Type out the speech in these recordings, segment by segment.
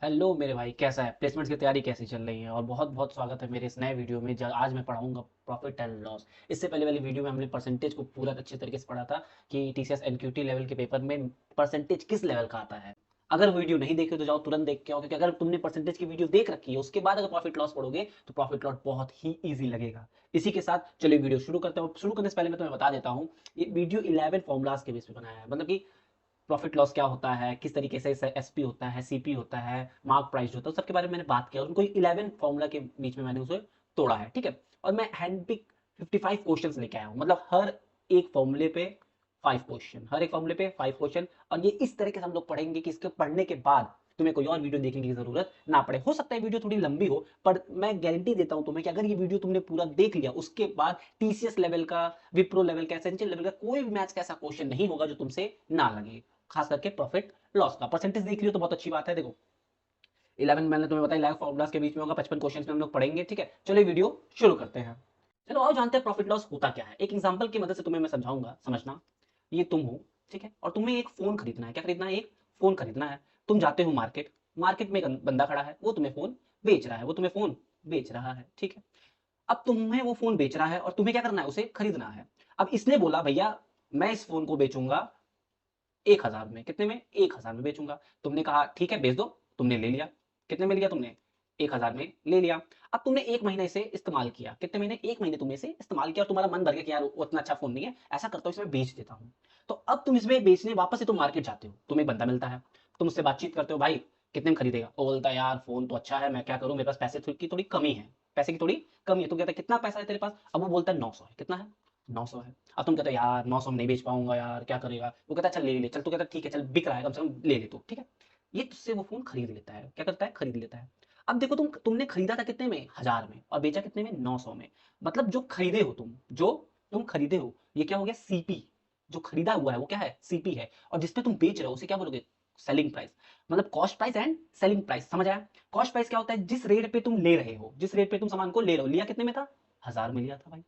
Hello मेरे भाई, कैसा है? प्लेसमेंट्स की तैयारी कैसी चल रही है? और बहुत बहुत स्वागत है मेरे इस नए वीडियो में। आज मैं पढ़ाऊंगा प्रॉफिट एंड लॉस। इससे पहले वाली वीडियो में हमने परसेंटेज को पूरा अच्छे तरीके से पढ़ा था कि टीसीएस एनक्यूटी लेवल के पेपर में परसेंटेज किस लेवल का आता है। अगर वीडियो नहीं देखे तो जाओ तुरंत देख के आओ, क्योंकि अगर तुमने परसेंटेज की वीडियो देख रखी है उसके बाद अगर प्रॉफिट लॉस पढ़ोगे तो प्रॉफिट लॉस बहुत ही ईजी लगेगा। इसी के साथ चलिए वीडियो शुरू करते हैं। शुरू करने से पहले मैं तुम्हें बता देता हूँ, ये वीडियो 11 फॉर्मुलाज के बेस पे बनाया है। मतलब कि प्रॉफिट लॉस क्या होता है, किस तरीके से एसपी होता है, सीपी होता है, मार्क प्राइस होता है, सबके बारे में मैंने बात किया और उनको 11 फॉर्मूला के बीच में मैंने उसे तोड़ा है। ठीक है, और मैं हैंड पिक 55 क्वेश्चन लेके आया हूँ। मतलब हर एक फॉर्मूले पे 5 क्वेश्चन, हर एक फॉर्मूले पे 5 क्वेश्चन। और ये इस तरीके से हम लोग पढ़ेंगे कि इसके पढ़ने के बाद तुम्हें कोई और वीडियो देखने की जरूरत ना पड़े। हो सकता है वीडियो थोड़ी लंबी हो, पर मैं गारंटी देता हूं तुम्हें कि अगर ये वीडियो तुमने पूरा देख लिया उसके बाद टीसीएस लेवल का, विप्रो लेवल का, एसेंशियल लेवल का कोई भी मैथ्स का ऐसा क्वेश्चन नहीं होगा जो तुमसे ना लगे। खास करके प्रॉफिट लॉस का परसेंटेज देख लियो तो बहुत अच्छी बात है। देखो 11 मैंने तुम्हें बताया 11 फॉर्मुलाज के बीच में होगा, 55 क्वेश्चन में हम लोग पढ़ेंगे। ठीक है, चलो वीडियो शुरू करते हैं। चलो आओ जानते हैं प्रॉफिट लॉस होता क्या है। एक एग्जांपल की मदद से तुम्हें मैं समझाऊंगा। समझना, ये तुम हो, ठीक है, और तुम्हें एक फोन खरीदना है। क्या खरीदना है? एक फोन खरीदना है। तुम जाते हो मार्केट, मार्केट में एक बंदा खड़ा है, वो तुम्हें फोन बेच रहा है, वो तुम्हें फोन बेच रहा है। ठीक है, अब तुम्हें वो फोन बेच रहा है और तुम्हें क्या करना है? उसे खरीदना है। अब इसने बोला भैया मैं इस फोन को बेचूंगा 1,000 में। कितने में? 1,000 में बेचूंगा। तुमने कहा ठीक है बेच दो। तुमने ले लिया। कितने में लिया तुमने? 1,000 में ले लिया। अब तुमने एक महीने से इस्तेमाल किया। कितने महीने? एक महीने तुमने इसे इस्तेमाल किया और तुम्हारा मन भर गया कि यार वो उतना अच्छा फोन नहीं है, ऐसा करता हूँ इसमें बेच देता हूँ। तो अब तुम इसमें बेचने वापस से तुम मार्केट जाते हो, तुम्हें एक बंदा मिलता है, तुम उससे बातचीत करते हो, भाई कितने में खरीदेगा? वो बोलता है यार फोन तो अच्छा है, मैं क्या करूँ, मेरे पास पैसे की थोड़ी कमी है, पैसे की थोड़ी कमी है। तुम कहता है कितना पैसा है तेरे पास? अब वो बोलता है 900 है। कितना है? 900 है। अब तुम कहते हो यार 900 में नहीं बेच पाऊंगा यार, क्या करेगा? वो कहता है चल ले ले, चल। तू कहता है ठीक है चल, बिक रहा है, कम से कम ले ले तू। ठीक है, ये तुझसे वो फोन खरीद लेता है। क्या करता है? खरीद लेता है। अब देखो तुमने खरीदा था कितने में? 1,000 में, और बेचा कितने में? 900 में। मतलब जो खरीदे हो तुम, जो तुम खरीदे हो, ये क्या हो गया? सीपी। जो खरीदा हुआ है वो क्या है? सीपी है। और जिसपे तुम बेच रहे हो उसे क्या बोलोगे? Selling price. मतलब cost price and selling price. समझ आया? कॉस्ट प्राइस क्या होता है? जिस रेट पे तुम ले रहे हो, जिस रेट पे तुम सामान को ले रहे हो। लिया कितने में था? 1,000 में लिया था भाई।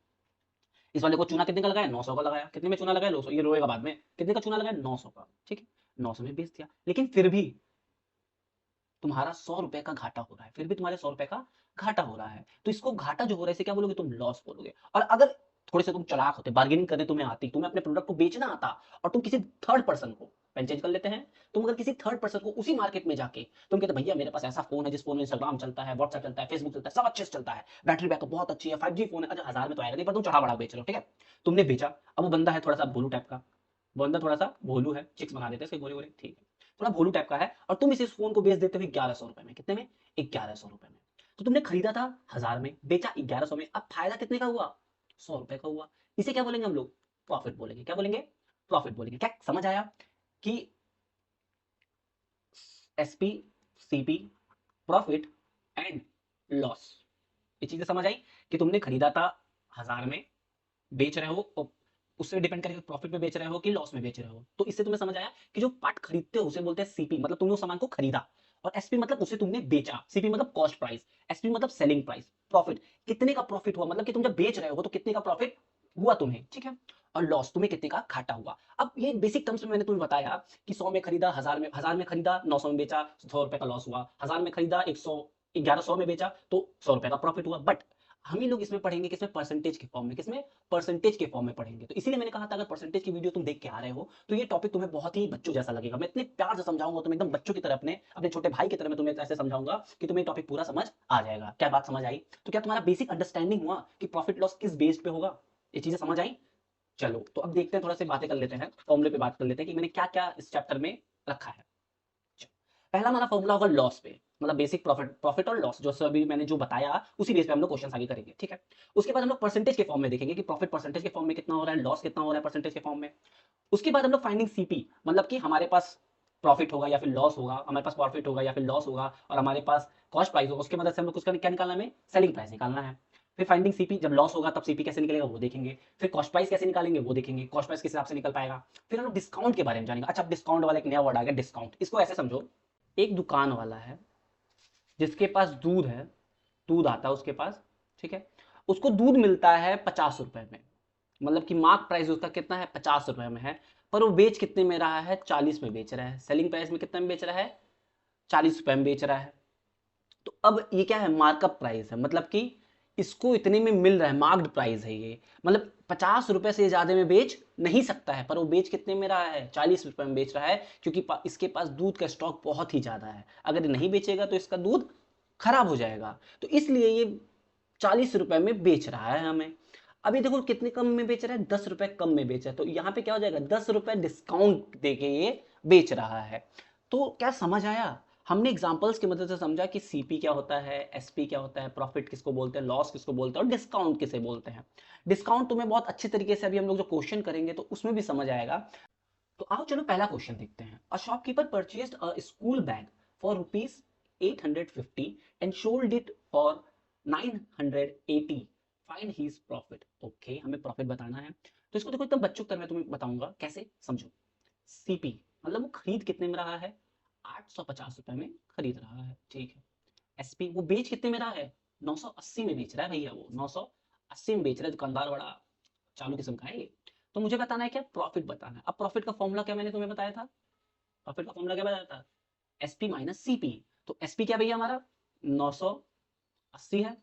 इस वाले को चूना कितने का लगाया? 900 का लगाया। कितने में चूना लगाया? 900। ये रोएगा बाद में। कितने का चूना लगाया? 900 का। ठीक है, 900 में बेच दिया। लेकिन फिर भी तुम्हारा 100 रुपए का घाटा हो रहा है। फिर भी तुम्हारे 100 रुपए का घाटा हो रहा है। तो इसको घाटा जो हो रहा है इसे क्या बोलोगे? तुम लॉस बोलोगे। और अगर थोड़े से तुम चालाक होते, बार्गेनिंग करने तुम्हें आती, तुम्हें अपने प्रोडक्ट को बेचना आता, और तुम किसी थर्ड पर्सन को पेंचेज कर लेते हैं। तुम अगर किसी थर्ड पर्सन को उसी मार्केट में जाके तुम कहते भैया मेरे पास ऐसा फोन है जिस फोन में इंस्टाग्राम चलता है, व्हाट्सएप चलता है, फेसबुक चलता है, सब अच्छे से चलता है, बैटरी बैकअप बहुत अच्छी है, 5G फोन है। अच्छा 1,000 में तो आएगा नहीं, पर तुम चढ़ा बढ़ा बेच रहे हो। ठीक है, तुमने बेचा। अब वो बंदा है थोड़ा सा भोलू टाइप का, बंदा थोड़ा सा भोलू है, चिक्स बना देते हैं इसके गोरे गोरे। ठीक है, थोड़ा भोलू टाइप का है, और तुम इस फोन को बेच देते हो 1,100 रुपए में। कितने में? 1,100 रुपए में। तो तुमने खरीदा था 1,000 में, बेचा 1,100 में। अब फायदा कितने का हुआ? 100 रुपए का हुआ। इसे क्या बोलेंगे हम लोग? प्रॉफिट बोलेंगे। क्या बोलेंगे? प्रॉफिट बोलेंगे। क्या समझ आया कि SP, CP, profit and loss, ये चीजें समझ आई? कि तुमने खरीदा था 1,000 में, बेच रहे हो, और उससे डिपेंड करेगा प्रॉफिट में बेच रहे हो कि लॉस में बेच रहे हो। तो इससे तुम्हें समझ आया कि जो पार्ट खरीदते हो उसे बोलते हैं सीपी, मतलब तुमने उस सामान को खरीदा। और एसपी मतलब उसे तुमने बेचा। सीपी मतलब कॉस्ट प्राइस, एसपी मतलब सेलिंग प्राइस। प्रॉफिट, कितने का प्रॉफिट हुआ, मतलब कि तुम जब बेच रहे हो तो कितने का प्रॉफिट हुआ तुम्हें। ठीक है, और लॉस तुम्हें कितने का घाटा हुआ। अब ये बेसिक टर्म्स में मैंने तुम्हें बताया कि 100 में खरीदा, 1,000 में, 1,000 में खरीदा, 900 में बेचा, 100 रुपए का लॉस हुआ। 1,000 में खरीदा, 11100 में बेचा, तो 100 रुपए का प्रॉफिट हुआ। बट हम ही लोग इसमें पढ़ेंगे किसमें? परसेंटेज के फॉर्म में। किसमें? परसेंटेज के फॉर्म में पढ़ेंगे। तो इसीलिए मैंने कहा था अगर परसेंटेज की वीडियो तुम देख के आ रहे हो तो ये टॉपिक तुम्हें बहुत ही बच्चों जैसा लगेगा। मैं इतने प्यार से समझाऊंगा तुम्हें, एकदम बच्चों की तरह, अपने अपने छोटे भाई की तरह मैं तुम्हें ऐसे समझाऊंगा कि तुम्हें टॉपिक पूरा समझ आ जाएगा। क्या बात समझ आई? तो क्या तुम्हारा बेसिक अंडरस्टैंडिंग हुआ कि प्रॉफिट लॉस किस बेस्ड पे होगा? ये चीजें समझ आई? चलो तो अब देखते हैं, थोड़ा सी बातें कर लेते हैं, फॉर्मूले पे बात कर लेते हैं कि मैंने क्या क्या इस चैप्टर में रखा है। पहला हमारा फॉर्मूला होगा लॉस पे, मतलब बेसिक प्रॉफिट, प्रॉफिट और लॉस, जो अभी मैंने जो बताया उसी बेस पे हम लोग क्वेश्चन आगे करेंगे। ठीक है, उसके बाद हम लोग परसेंटेज के फॉर्म में देखेंगे कि प्रॉफिट परसेंटेज के फॉर्म में कितना हो रहा है, लॉस कितना हो रहा है परसेंटेज के फॉर्म में। उसके बाद हम लोग फाइंडिंग सीपी, मतलब कि हमारे पास प्रॉफिट होगा या फिर लॉस होगा, हमारे पास प्रॉफिट होगा या फिर लॉस होगा, और हमारे पास कॉस्ट प्राइस होगा। उसके मदद से हम लोग उसका क्या निकालना है? सेलिंग प्राइस निकालना है। फिर फाइंडिंग सीपी, जब लॉस होगा तब सीपी कैसे निकलेगा वो देखेंगे। फिर कॉस्ट प्राइस कैसे निकालेंगे वो देखेंगे, कॉस्ट प्राइस किस हिसाब से निकल पाएगा। फिर हम लोग डिस्काउंट के बारे में जानेंगे। अच्छा, डिस्काउंट वाला एक नया वर्ड आ गया, डिस्काउंट। इसको ऐसे समझो, एक दुकान वाला है जिसके पास दूध है, दूध आता है उसके पास, ठीक है, उसको दूध मिलता है 50 रुपए में। मतलब कि मार्क प्राइस उसका कितना है? 50 रुपए में है। पर वो बेच कितने में रहा है? 40 में बेच रहा है। सेलिंग प्राइस में कितने में बेच रहा है? ₹40 में बेच रहा है। तो अब ये क्या है, मार्कअप प्राइस है, मतलब कि इसको इतने में मिल रहा है, मार्क्ड प्राइस है ये, मतलब ₹50 से ज्यादा में बेच नहीं सकता है, पर वो बेच कितने में रहा है, ₹40 में बेच रहा है, क्योंकि इसके पास दूध का स्टॉक बहुत ही ज्यादा है। अगर ये नहीं बेचेगा तो इसका दूध खराब हो जाएगा, तो इसलिए ये ₹40 में बेच रहा है हमें। अभी देखो कितने कम में बेच रहा है, ₹10 कम में बेच रहा है, तो यहाँ पे क्या हो जाएगा, ₹10 डिस्काउंट देके ये बेच रहा है। तो क्या समझ आया, हमने एग्जांपल्स की मदद से समझा कि सीपी क्या होता है, एसपी क्या होता है, प्रॉफिट किसको बोलते हैं, लॉस किसको बोलते हैं, और डिस्काउंट किसे बोलते हैं। डिस्काउंट तुम्हें बहुत अच्छे तरीके से अभी हम लोग जो क्वेश्चन करेंगे तो उसमें भी समझ आएगा। तो आओ चलो पहला क्वेश्चन देखते हैं। A shopkeeper purchased a school bag for ₹850 and sold it for 980, find his profit. Okay, हमें प्रॉफिट बताना है, तो इसको देखो एकदम बच्चों की तरह मैं तुम्हें बताऊंगा कैसे, समझो। सीपी मतलब वो खरीद कितने में रहा है, ₹850 में खरीद रहा है, ठीक है। एसपी वो बेच कितने में रहा है, 980 में बेच रहा है भैया, वो 980 में बेच रहा है, दुकानदार बड़ा चालू किस्म का है ये। तो मुझे बताना है क्या, प्रॉफिट बताना है। अब प्रॉफिट का फॉर्मूला क्या मैंने तुम्हें बताया था, प्रॉफिट का फॉर्मूला क्या बताया था, एसपी माइनस सीपी। तो एसपी क्या भैया हमारा 980 है,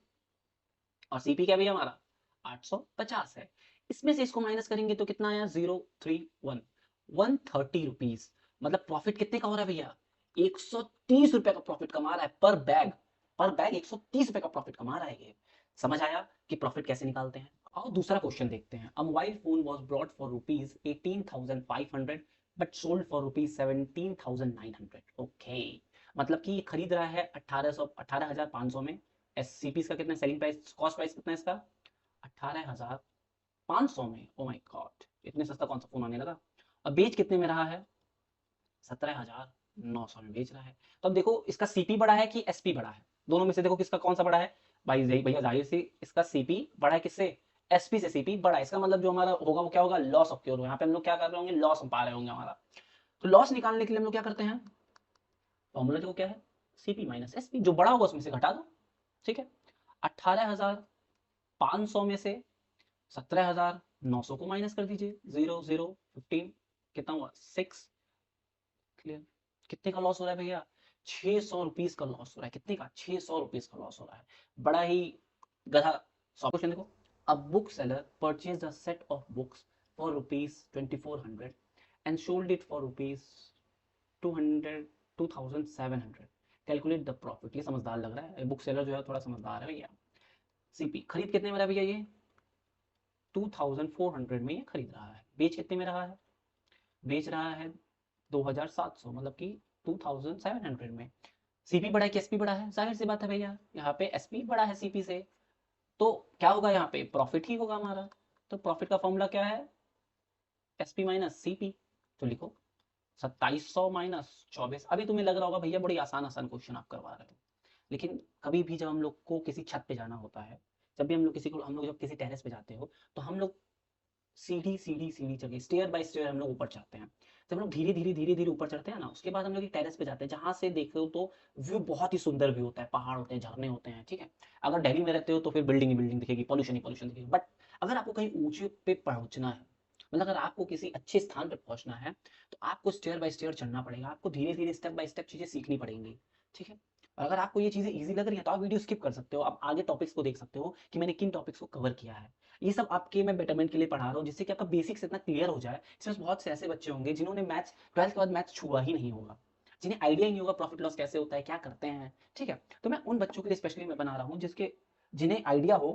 और सीपी क्या भैया हमारा 850 है। इसमें से इसको माइनस करेंगे तो कितना आया, 031, ₹130। मतलब प्रॉफिट कितने का हो रहा है भैया, ₹130 का प्रॉफिट कमा रहा है पर बैग, पर बैग ₹130 का प्रॉफिट कमा रहा है ये। समझ आया कि प्रॉफिट कैसे निकालते हैं। और दूसरा क्वेश्चन देखते हैं। अ mobile phone was brought for ₹18,500 but sold for ₹17,900। Okay, मतलब कि ये खरीद रहा है 18,500 में। एससीपी का कितना, सेलिंग प्राइस, कॉस्ट प्राइस कितना है इसका, 18,500 में। ओ माय गॉड, इतने सस्ता कौन सा फोन आने लगा। अब बेच कितने में रहा है, 17,900 में बेच रहा है। तो अब देखो इसका सीपी बड़ा है कि एसपी बड़ा है, दोनों में से देखो किसका कौन सा बड़ा है। भाई भैया जाहिर से इसका सीपी बड़ा है किससे, एसपी से सीपी बड़ा है। इसका मतलब जो हमारा होगा वो क्या होगा, लॉस ऑफ क्योर। यहाँ पे हम लोग क्या कर रहे होंगे, लॉस पा रहे होंगे हमारा। तो लॉस निकालने के लिए हम लोग क्या करते हैं, फॉर्मूला देखो क्या है, सीपी माइनस एसपी, जो बड़ा होगा उसमें से घटा दो, ठीक है। 18,500 में से 17,900 को माइनस कर दीजिए, 0 0 15, कितना हुआ 6। क्लियर, कितने का लॉस हो रहा है भैया, ₹600 का लॉस हो रहा है। कितने का, ₹600 का लॉस हो रहा है। बड़ा ही गधा सौ। क्वेश्चन देखो। A book seller purchase a set of books for ₹2400 and sold it for ₹200 2700, calculate the profit. ये समझदार लग रहा है, बुक सेलर जो है थोड़ा समझदार है भैया। सीपी खरीद कितने में रहा भैया, ये 2400 में ये खरीद रहा है। बेच कितने में रहा है, बेच रहा है 2700, मतलब कि 2700 में। सीपी बड़ा है कि एसपी बड़ा है, जाहिर सी बात है भैया, यहाँ पे एसपी बड़ा है सीपी से, तो क्या होगा यहाँ पे, प्रॉफिट ही होगा हमारा। तो प्रॉफिट का फॉर्मूला क्या है, एसपी माइनस सीपी। तो लिखो 2700 माइनस 24। अभी तुम्हें लग रहा होगा भैया बड़ी आसान आसान क्वेश्चन आप करवा रहे हो, लेकिन कभी भी जब हम लोग को किसी छत पे जाना होता है, जब भी हम लोग जब किसी टेरेस पे जाते हो, तो हम लोग सीढ़ी सीढ़ी सीढ़ी चढ़ के, स्टेयर बाय स्टेयर हम लोग ऊपर चढ़ते हैं। जब हम लोग धीरे धीरे ऊपर चढ़ते हैं ना, उसके बाद हम लोग एक टेरेस पे जाते हैं, जहां से देखो तो व्यू बहुत ही सुंदर व्यू होता है, पहाड़ होते हैं, झरने होते हैं, ठीक है। अगर दिल्ली में रहते हो तो फिर बिल्डिंग ही बिल्डिंग दिखेगी, पॉल्यूशन ही पॉल्यूशन दिखेगी। बट अगर आपको कहीं ऊंचे पे पहुंचना है, मतलब अगर आपको किसी अच्छे स्थान पे पहुंचना है, तो आपको स्टेयर बाय स्टेयर चढ़ना पड़ेगा, आपको धीरे धीरे स्टेप बाय स्टेप चीजें सीखनी पड़ेंगी, ठीक है। और अगर आपको ये चीजें इजी लग रही है तो आप वीडियो स्किप कर सकते हो, आप आगे टॉपिक्स को देख सकते हो कि मैंने किन टॉपिक्स को कवर किया है। ये सब आपके मैं बेटरमेंट के लिए पढ़ा रहा हूँ, जिससे कि आपका बेसिक्स इतना क्लियर हो जाए। इसमें बहुत से ऐसे बच्चे होंगे जिन्होंने मैथ्स 12th के बाद मैथ्स छुआ ही नहीं होगा, जिन्हें आइडिया ही नहीं होगा प्रॉफिट लॉस कैसे होता है, क्या करते हैं, ठीक है। तो मैं उन बच्चों के लिए स्पेशली मैं बना रहा हूँ जिसके जिन्हें आइडिया हो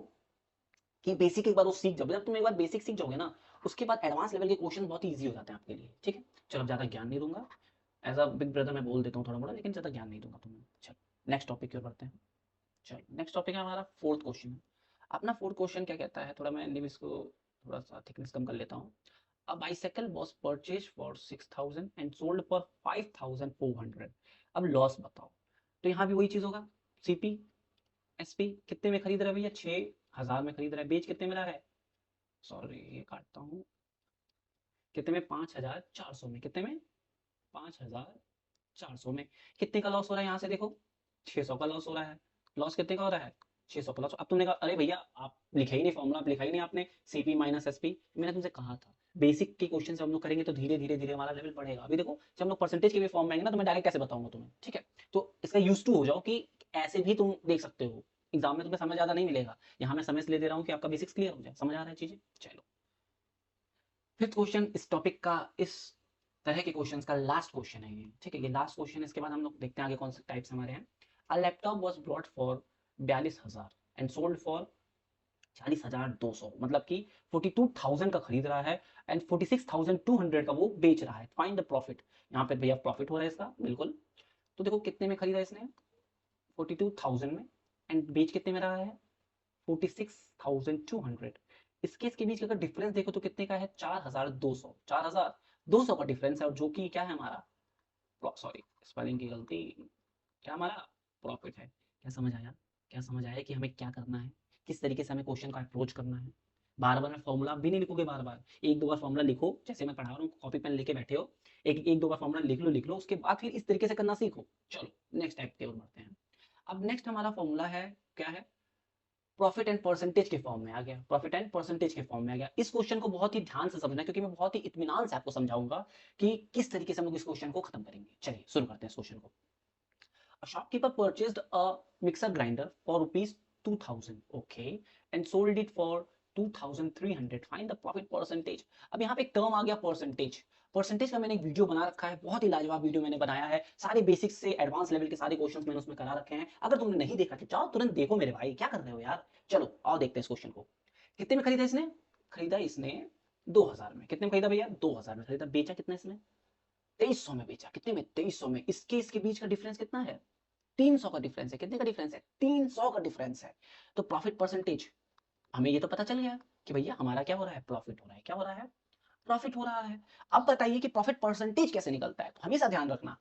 कि बेसिक एक बार वो सीख जाओ। जब तुम एक बार बेसिक सीख जाओगे ना, उसके बाद एडवांस लेवल के क्वेश्चन बहुत ही ईजी हो जाते हैं आपके लिए, ठीक है। चलो, ज्यादा ज्ञान नहीं दूंगा, एज अ बिग ब्रदर मैं बोल देता हूँ थोड़ा मोड़ा, लेकिन ज्यादा ज्ञान नहीं दूंगा तुम्हें। चलो नेक्स्ट टॉपिक की ओर बढ़ते हैं। चलो नेक्स्ट टॉपिक है हमारा फोर्थ क्वेश्चन। अपना फोर्थ क्वेश्चन क्या कहता है, थोड़ा मैं इसको थोड़ा सा थिकनेस कम कर लेता हूँ। A bicycle was purchased for 6,000 and sold for 5,400। अब लॉस बताओ। तो यहाँ भी वही चीज होगा, सीपी एसपी कितने में खरीद रहा है भैया, 6,000 में खरीद रहा है। बेच कितने में रहा है, सॉरी ये काटता हूँ, कितने में, 5,400 में। कितने में, 5,400 में। कितने का लॉस हो रहा है यहाँ से देखो, 600 का लॉस हो रहा है। लॉस कितने का हो रहा है, 600 का लॉस। अब तुमने कहा अरे भैया आप लिखा ही नहीं फॉर्मूला, आप लिखा ही नहीं आपने सीपी माइनस एसपी। मैंने तुमसे कहा था बेसिक के क्वेश्चन से हम लोग करेंगे तो धीरे धीरे धीरे हमारा लेवल बढ़ेगा। अभी देखो जब हम लोग परसेंटेज के भी फॉर्म में आएंगे ना, तो मैं डायरेक्ट कैसे बताऊंगा तुम्हें, ठीक है। तो इसका यूज टू हो जाओ कि ऐसे भी तुम देख सकते हो। एग्जाम में तुम्हें समय ज्यादा नहीं मिलेगा, यहाँ मैं समय इसलिए दे रहा हूँ कि आपका बेसिक्स क्लियर हो जाए। समझ आ रहा है चीजें? चलो, फिफ्थ क्वेश्चन इस टॉपिक का, इस तरह के क्वेश्चंस का लास्ट क्वेश्चन है ये, ठीक है। ये लास्ट क्वेश्चन, इसके बाद हम लोग देखते हैं आगे कौन से टाइप्स हमारे हैं। A laptop was brought for 42,000 and sold for 40,200, मतलब कि 42,000 का खरीद रहा है एंड 46,200 का वो बेच रहा है। Find the profit. यहाँ पे भैया प्रॉफिट हो रहा है इसका, बिल्कुल। तो देखो कितने में खरीदा इसने, 42,000 में, एंड बेच कितने में रहा है, 46,200। इसके इसके बीच का अगर डिफरेंस देखो तो कितने का है, 4,200, 4,200 का डिफरेंस है, और जो कि क्या है हमारा, सॉरी स्पेलिंग की गलती, क्या हमारा प्रॉफिट है। क्या समझ आया? क्या समझ आया कि हमें क्या करना है, किस तरीके से हमें क्वेश्चन का अप्रोच करना है। बार बार मैं फॉर्मूला भी नहीं लिखोगे, बार बार एक दो बार फॉर्मूला लिखो, जैसे मैं पढ़ा रहा हूँ कॉपी पेन लेके बैठे हो, एक एक दो बार फॉर्मूला लिख लो, उसके बाद फिर इस तरीके से करना सीखो। चलो नेक्स्ट टाइप की ओर बढ़ते हैं। अब नेक्स्ट हमारा फॉर्मूला है, क्या है, प्रॉफिट एंड परसेंटेज के फॉर्म में आ गया। प्रॉफिट एंड परसेंटेज के फॉर्म में आ गया। इस क्वेश्चन को बहुत ही ध्यान से समझना, क्योंकि मैं बहुत ही इत्मीनान से आपको समझाऊंगा कि किस तरीके से हम लोग इस क्वेश्चन को खत्म करेंगे। चलिए शुरू करते हैं इस क्वेश्चन को। A shopkeeper purchased a mixer grinder for rupees 2,000, okay, and sold it for 2,300. Find the profit percentage. अब यहाँ पे एक टर्म आ गया परसेंटेज। परसेंटेज का मैंने एक वीडियो बना रखा है, बहुत ही लाजवाब वीडियो मैंने बनाया है, सारे बेसिक्स से एडवांस लेवल के सारे क्वेश्चंस मैंने उसमें करा रखे हैं। अगर तुमने नहीं देखा तो जाओ तुरंत देखो मेरे भाई, क्या कर रहे हो यार। चलो आओ देखते हैं इस क्वेश्चन को। कितने में खरीदा इसने, खरीदा इसने 2,000 में। कितने में खरीदा भैया, 2,000 में खरीदा। बेचा कितना इसने, 2,300 में बेचा। कितने में, 2,300 में। इसके इसके बीच का डिफरेंस कितना है, 300 का डिफरेंस है। कितने का डिफरेंस है, 300 का डिफरेंस है। तो प्रॉफिट परसेंटेज, हमें ये तो पता चल गया कि भैया हमारा क्या हो रहा है, प्रॉफिट हो रहा है। क्या हो रहा है, प्रॉफिट हो रहा है। अब बताइए कि प्रॉफिट परसेंटेज कैसे निकलता है। तो हमेशा ध्यान रखना,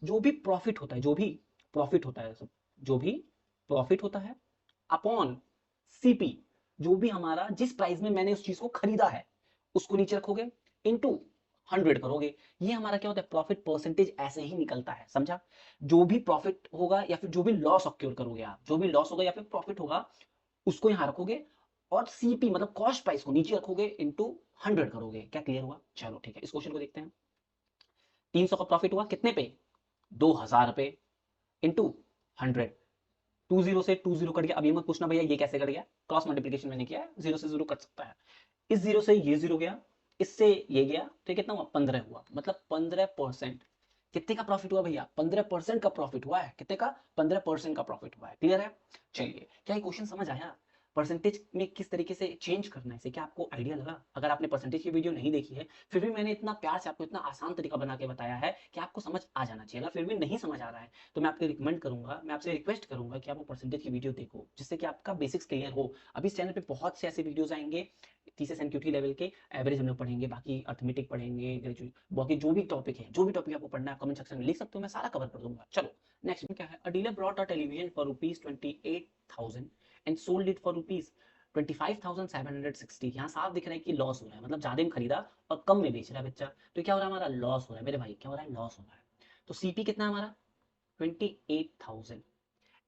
जो भी प्रॉफिट होता है, जो भी प्रॉफिट होता है, जो भी प्रॉफिट होता है अपॉन सीपी, जो भी हमारा, जिस प्राइस में मैंने उस चीज को खरीदा है, उसको नीचे रखोगे, इनटू 100 करोगे। ये हमारा क्या होता है, प्रॉफिट परसेंटेज ऐसे ही निकलता है। समझा? जो भी प्रॉफिट होगा या फिर जो भी लॉस ऑक्योर करोगे आप, जो भी लॉस होगा या फिर प्रॉफिट होगा, उसको यहां रखोगे, और सीपी मतलब कॉस्ट प्राइस को नीचे रखोगे, इंटू 100 करोगे। क्या क्लियर हुआ? चलो ठीक है, इस क्वेश्चन को देखते हैं। 300 का प्रॉफिट हुआ कितने पे, 2,000 पे, इंटू 100। 20 से 20 कट गया। अब ये मत पूछना भैया ये कैसे कट गया, क्रॉस मल्टीप्लीकेशन मैंने किया है, जीरो से जीरो कट सकता है। इस जीरो से ये जीरो गया, इससे ये गया, तो ये कितना हुआ, 15 हुआ। मतलब 15%। कितने का प्रॉफिट हुआ भैया, 15% का प्रॉफिट हुआ है। कितने का, 15% का प्रॉफिट हुआ है। क्लियर है? चलिए, क्या ये क्वेश्चन समझ आया? परसेंटेज में किस तरीके से चेंज करना है, इसे क्या आपको आइडिया लगा? अगर आपने परसेंटेज की वीडियो नहीं देखी है, फिर भी मैंने इतना प्यार से आपको इतना आसान तरीका बना के बताया है कि आपको समझ आ जाना चाहिए। अगर फिर भी नहीं समझ आ रहा है तो मैं आपको रिकमेंड करूंगा, मैं आपसे रिक्वेस्ट करूंगा कि आप वो परसेंटेज की वीडियो देखो, जिससे कि आपका बेसिक्स क्लियर हो। अभी इस चैनल पे बहुत से ऐसे वीडियोस आएंगे, TCS एनक्यूटी लेवल के एवरेज हम लोग पढ़ेंगे, बाकी अर्थमेटिक पढ़ेंगे, ग्रेजुएट, बाकी जो भी टॉपिक है, जो भी टॉपिक आपको पढ़ना है कमेंट सेक्शन में लिख सकते हो, मैं सारा कवर कर दूंगा। चलो नेक्स्ट में क्या है, अ dealer brought a television for rupees 28,000 and sold it for rupees 25,760। यहाँ साफ दिख रहा है कि लॉस हो रहा है, मतलब ज्यादा में खरीदा और कम में बेच रहा है बच्चा। तो क्या हो रहा है, हमारा लॉस हो रहा है मेरे भाई। क्या हो रहा है, लॉस हो रहा है। तो सीपी कितना है हमारा, 28,000।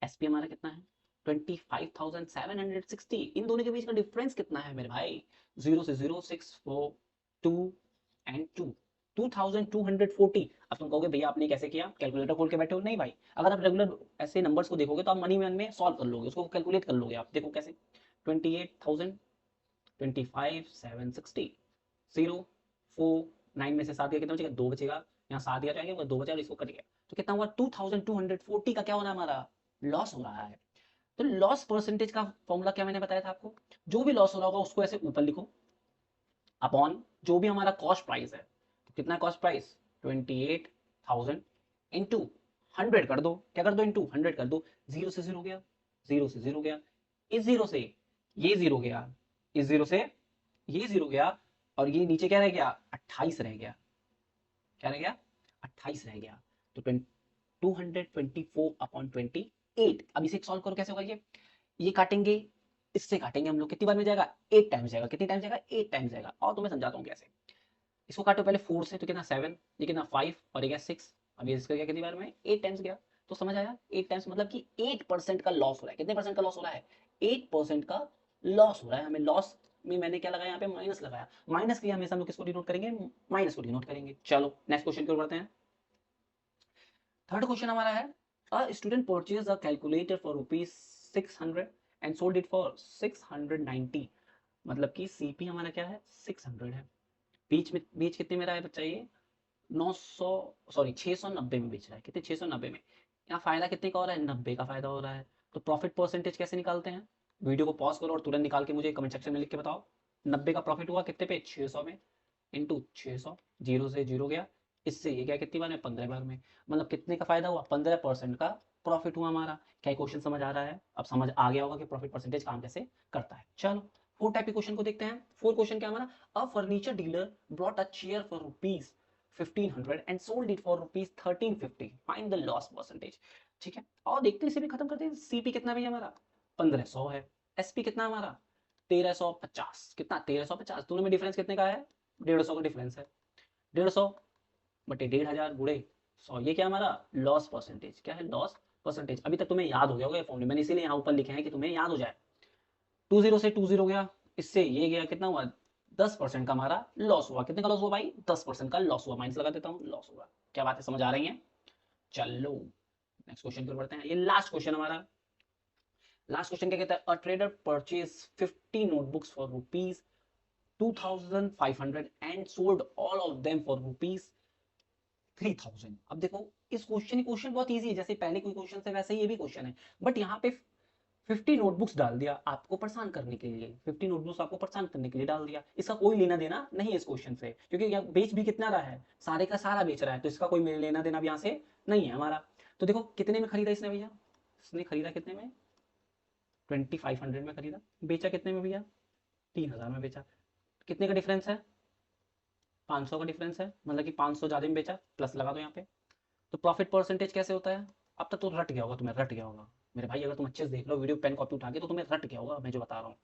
एसपी हमारा कितना है, 25,760। इन दोनों के बीच का डिफरेंस कितना है मेरे भाई, जीरो से जीरो, 642 एंड 2, 2,240। अब तुम कहोगे भैया आपने कैसे किया, कैलकुलेटर खोल के बैठे हो? नहीं भाई, अगर आप रेगुलर ऐसे नंबर्स को देखोगे तो आप मनी मैन में सॉल्व कर लोगे, उसको कैलकुलेट कर लोगे आप। देखो कैसे, 28,000, 25,760, 049 में से 7 गया, कितना बचेगा, 2 बचेगा। यहाँ 7 दिया जाएगा, 2 बचा और इसको कट गया। तो कितना हुआ, 2,240 का क्या होना है हमारा, लॉस हो रहा है। तो लॉस परसेंटेज का फॉर्मूला क्या मैंने बताया था आपको, जो भी लॉस हो रहा होगा उसको ऐसे ऊपर लिखो, अपॉन जो भी हमारा कॉस्ट प्राइस है। तो कितना कॉस्ट प्राइस, 28,000 इंटू 100 कर दो। क्या कर दो, इंटू 100 कर दो। जीरो से जीरो गया, जीरो से जीरो गया, इस जीरो से ये जीरो गया, इस जीरो से ये जीरो गया, और ये नीचे क्या रह गया, 28 रह गया। क्या रह गया, 28 रह गया। तो 224/28। अब इसे सॉल्व करो, कैसे होगा ये काटेंगे, इससे काटेंगे हम लोग, कितनी बार में जाएगा, 8 टाइम्स जाएगा। कितनी टाइम्स जाएगा, 8 टाइम्स जाएगा। और तुम्हें समझाता हूँ कैसे। इसको काटो पहले 4 से, तो कितना 7, ये कितना 5, और ये 6। अब ये इसका क्या, कितनी बार में, 8 टाइम्स गया। तो समझ आया, 8 टाइम्स मतलब कि 8% का लॉस हो रहा है। कितने परसेंट का लॉस हो रहा है, 8% का लॉस हो रहा है। हमें लॉस में मैंने क्या लगाया, यहाँ पे माइनस लगाया। माइनस के लिए हमेशा हम लोग किसको डिनोट करेंगे, माइनस को डिनोट करेंगे। चलो नेक्स्ट क्वेश्चन की ओर बढ़ते हैं। थर्ड क्वेश्चन हमारा है, A student purchased a calculator for rupees 600 and sold it for 690, मतलब कि सीपी हमारा क्या है 600 है, बीच कितने में रहा है बच्चा ये 900 सॉरी 690 में बेच रहा है, कितने 690 में। यहाँ फायदा कितने का हो रहा है 90 का फायदा हो रहा है। तो प्रॉफिट परसेंटेज कैसे निकालते हैं, वीडियो को पॉज करो और तुरंत निकाल के मुझे कमेंट सेक्शन में लिख के बताओ। 90 का प्रॉफिट हुआ कितने पे 600 में, इंटू 600, जीरो से जीरो गया, इससे ये गया कितनी बार में 15 बार में, मतलब कितने का फायदा हुआ 15% का प्रॉफिट हुआ हमारा। क्या क्वेश्चन समझ आ रहा है, अब समझ आ गया होगा कि प्रॉफिट परसेंटेज काम कैसे करता है। चलो फोर टाइप के क्वेश्चन को देखते हैं। फोर क्वेश्चन क्या हमारा, a furniture dealer brought a chair for rupees 1500 and sold it for rupees 1350, find the loss percentage. ठीक है, और देखते हैं इसे भी खत्म करते हैं। सीपी कितना भी हमारा 1500 है, एसपी कितना हमारा 1350, कितना 1350, दोनों में डिफरेंस कितने का है 150 का डिफरेंस है। 150 बटे 1500 गुणे 100, ये क्या हमारा लॉस परसेंटेज, क्या है लॉस परसेंटेज। अभी तक तुम्हें याद हो गया होगा ये फॉर्मूले, मैंने इसीलिए यहाँ ऊपर लिखे हैं कि तुम्हें याद हो जाए। 20 से 20 गया, इससे ये गया कितना हुआ 10% का हमारा लॉस हुआ। कितने का लॉस हुआ भाई 10% का लॉस हुआ, माइनस लगा देता हूँ लॉस हुआ। क्या बात है समझ आ रही है। चलो नेक्स्ट क्वेश्चन पर बढ़ते हैं, ये लास्ट क्वेश्चन हमारा। लास्ट क्वेश्चन क्या कहता है, a trader purchase 50 notebooks for rupees 2500 and sold all of them for rupees 3000। अब देखो इस क्वेश्चन बहुत इजी है, जैसे पहले कोई क्वेश्चन है वैसे ही ये भी क्वेश्चन है, बट यहाँ पे 50 नोटबुक्स डाल दिया आपको परेशान करने के लिए, 50 नोटबुक्स आपको परेशान करने के लिए डाल दिया। इसका कोई लेना देना नहीं है इस क्वेश्चन से, क्योंकि यहाँ बेच भी कितना रहा है सारे का सारा बेच रहा है, तो इसका कोई लेना देना भी यहाँ से नहीं है हमारा। तो देखो कितने में खरीदा इसने भैया, इसने खरीदा कितने में 2500 में खरीदा, बेचा कितने में भैया 3000 में बेचा। कितने का डिफरेंस है 500 का डिफरेंस है, मतलब कि 500 ज्यादा में बेचा, प्लस लगा दो यहाँ पे। तो प्रॉफिट परसेंटेज कैसे होता है, अब तक तो रट गया होगा, तुम्हें रट गया होगा मेरे भाई, अगर तुम अच्छे से देख लो वीडियो पेन कॉपी उठा के तो तुम्हें रट गया होगा मैं जो बता रहा हूँ।